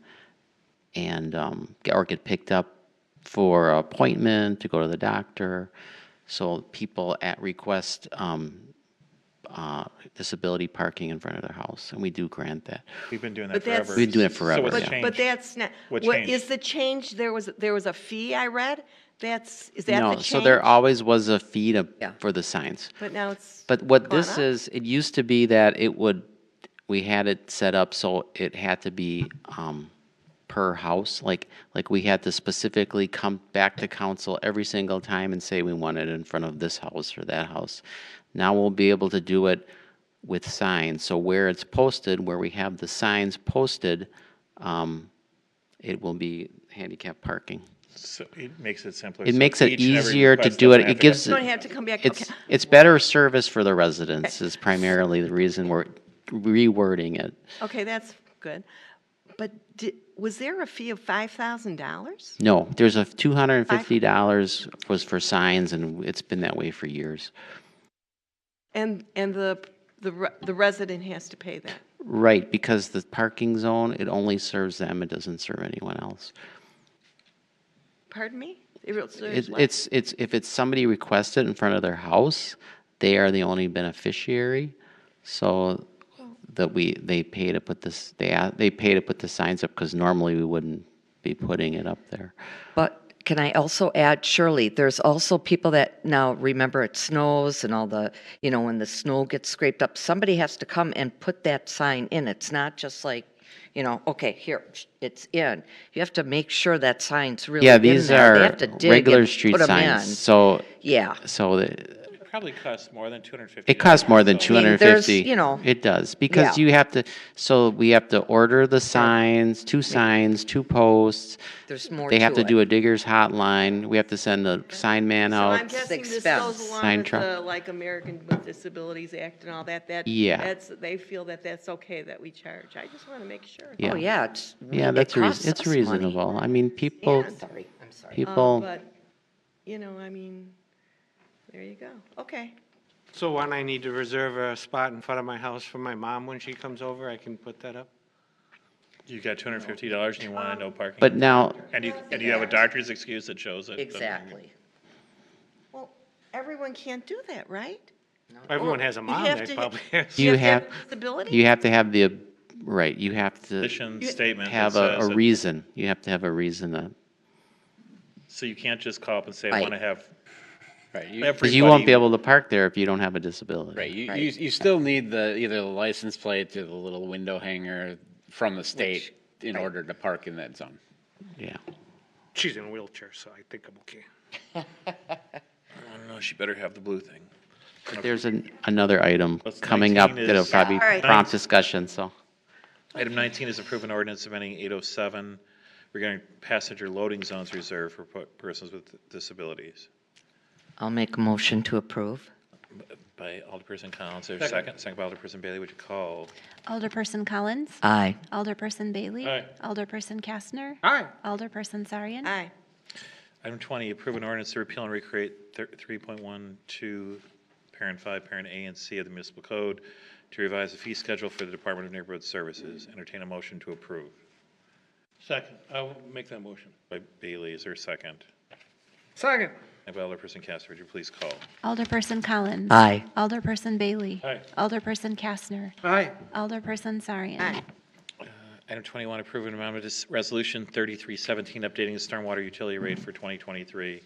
or get picked up for an appointment to go to the doctor. So people request disability parking in front of their house, and we do grant that. we've been doing But that forever. that's- We've been doing it So forever, what's yeah. changed? But that's not, What what changed? is the change? There was a fee I read? Is that No, the change? so there always was a fee Yeah. for the signs. But now it's. But what gone this up? is, it used to be that we had it set up so it had to be per house. Like we had to specifically come back to council every single time and say we want it in front of this house or that house. Now we'll be able to do it with signs. So where it's posted, where we have the signs posted, it will be handicap parking. So it makes it simpler. It So makes it each and every easier to request do it. doesn't have It to gives, Don't have to come back, it's, okay. it's better service for the residents is primarily the reason we're rewording it. Okay, that's good. But was there a fee of $5,000? No, there's a $250 was for signs, and it's been that way for years. And the resident has to pay that? Right, because the parking zone, it only serves them, it doesn't serve anyone else. Pardon me? It It's if it's somebody requested in front of their house, they are the only beneficiary. So that they pay to put this, they pay to put the signs up because normally we wouldn't be putting it up there. But can I also add, Shirley, there's also people that now remember it snows and all the, when the snow gets scraped up, somebody has to come and put that sign in. It's not just like, okay, here, it's in. You have to make sure that sign's really in there. Yeah, these They are have to dig regular and street put 'em signs. in. So Yeah. It probably costs more than $250. It costs more than I mean, there's, $250. It does, because Yeah. you have to, so we have to order the signs, 2 signs, 2 posts. There's more They have to to do it. a digger's hotline. We have to send a sign man So I'm out. guessing this expense. goes along Sign with truck. the, like, American with Disabilities Act and all that. Yeah. They feel that that's okay that we charge. I just want to make sure. Yeah. Oh, yeah, Yeah, it costs it's us money. reasonable. I mean, people, And- Sorry, I'm sorry. people, But, I mean, there you go. Okay. So when I need to reserve a spot in front of my house for my mom when she comes over, I can put that up? You got $250 and you want no parking? but now, And you have a doctor's excuse that shows it. Exactly. Well, everyone can't do that, right? Everyone has a mom have that to- probably has. you to have, a disability? you have to have the, right, you have to Position statement that have says a that- reason. You have to have a reason to, So you can't just call up and say, I Right. want to have right, everybody. because you won't be able to park there if you don't have a disability. Right, You still need either the license plate or the little window hanger from the state in order to park in that zone. Yeah. She's in a wheelchair, so I think I'm okay. I don't know, she better have the blue thing. There's another item Let's- coming up 19 that'll is- probably All right. prompt discussion, so. Item 19 is approve an ordinance amending 807 regarding passenger loading zones reserved for persons with disabilities. I'll make a motion to approve. By Alderperson Collins, there's a second. Second by Alderperson Bailey, would you call? Alderperson Collins. Aye. Alderperson Bailey. Aye. Alderperson Kastner. Aye. Alderperson Sarian. Aye. Item 20, approve an ordinance to repeal and recreate 3.12, parent 5, parent A and C of the municipal code to revise the fee schedule for the Department of Neighborhood Services. Entertain a motion to approve. Second, I will make that motion. By Bailey, is there a second? Second. And by Alderperson Caster, would you please call? Alderperson Collins. Aye. Alderperson Bailey. Aye. Alderperson Kastner. Aye. Alderperson Sarian. Aye. Item 21, approve an amendment to Resolution 3317, updating the stormwater utility rate for 2023.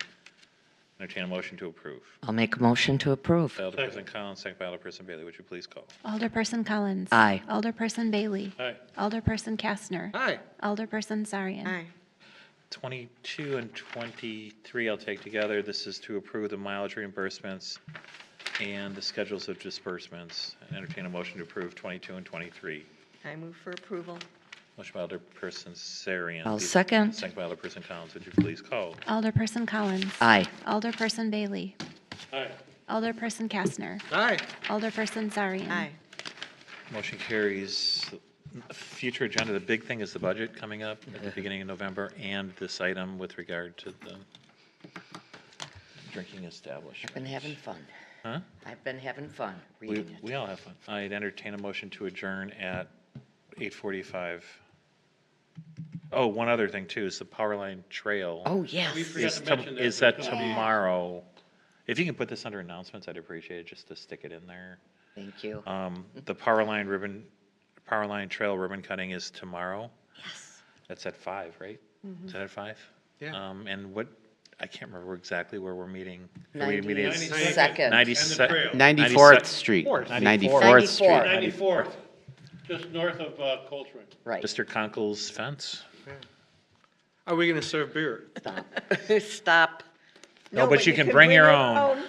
Entertain a motion to approve. I'll make a motion to approve. By Alderperson Collins, second by Alderperson Bailey, would you please call? Alderperson Collins. Aye. Alderperson Bailey. Aye. Alderperson Kastner. Aye. Alderperson Sarian. Aye. 22 and 23 I'll take together. This is to approve the mileage reimbursements and the schedules of disbursements. Entertain a motion to approve 22 and 23. I move for approval. Motion by Alderperson Sarian. I'll second. Second by Alderperson Collins. Would you please call? Alderperson Collins. Aye. Alderperson Bailey. Aye. Alderperson Kastner. Aye. Alderperson Sarian. Aye. Motion carries. Future agenda, the big thing is the budget coming up at the beginning of November and this item with regard to the drinking establishment. I've been having fun. Huh? I've been having fun We, reading it. we all have fun. I'd entertain a motion to adjourn at 8:45. Oh, one other thing too, is the Powerline Trail. Oh, yes. Is that tomorrow? If you can put this under announcements, I'd appreciate it, just to stick it in there. Thank you. The Powerline Trail ribbon cutting is tomorrow. Yes. That's at 5, right? Is that at 5? Yeah. And what, I can't remember exactly where we're meeting. Are we meeting at 92nd. 94th Street. 94th Street. 94th, just north of Coltrane. Right. Mr. Conkle's fence? Are we going to serve beer? Stop. Stop. No, but you can bring your own.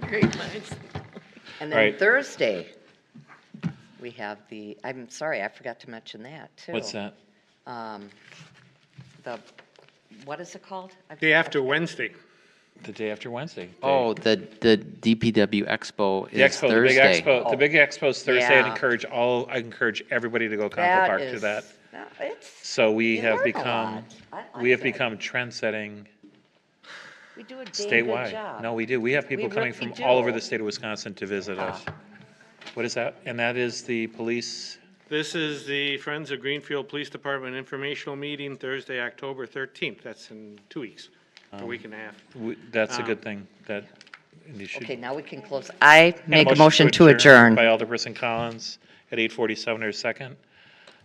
Great minds. And then Right. Thursday, we have the, I'm sorry, I forgot to mention that, too. What's that? The, what is it called? Day after Wednesday. The day after Wednesday. Oh, the DPW Expo The is expo, Thursday. the big expo's Thursday. Yeah. I encourage everybody to go Conkle That Park to is- that. no, it's, So we you have learn a become, lot. I like we have it. become trend-setting we do a dang good statewide. job. No, we do. We have people We coming really from all over do. the state of Wisconsin to visit us. What is that? And that is the police, This is the Friends of Greenfield Police Department informational meeting Thursday, October 13th. That's in 2 weeks, a week and a half. that's a good thing, that you should. Okay, now we can close. I make a motion to adjourn. By Alderperson Collins at 8:47, or second.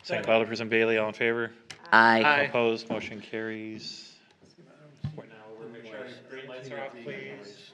Second by Alderperson Bailey, all in favor? Aye. Opposed, motion carries. Now, we're make sure green lights are off, please.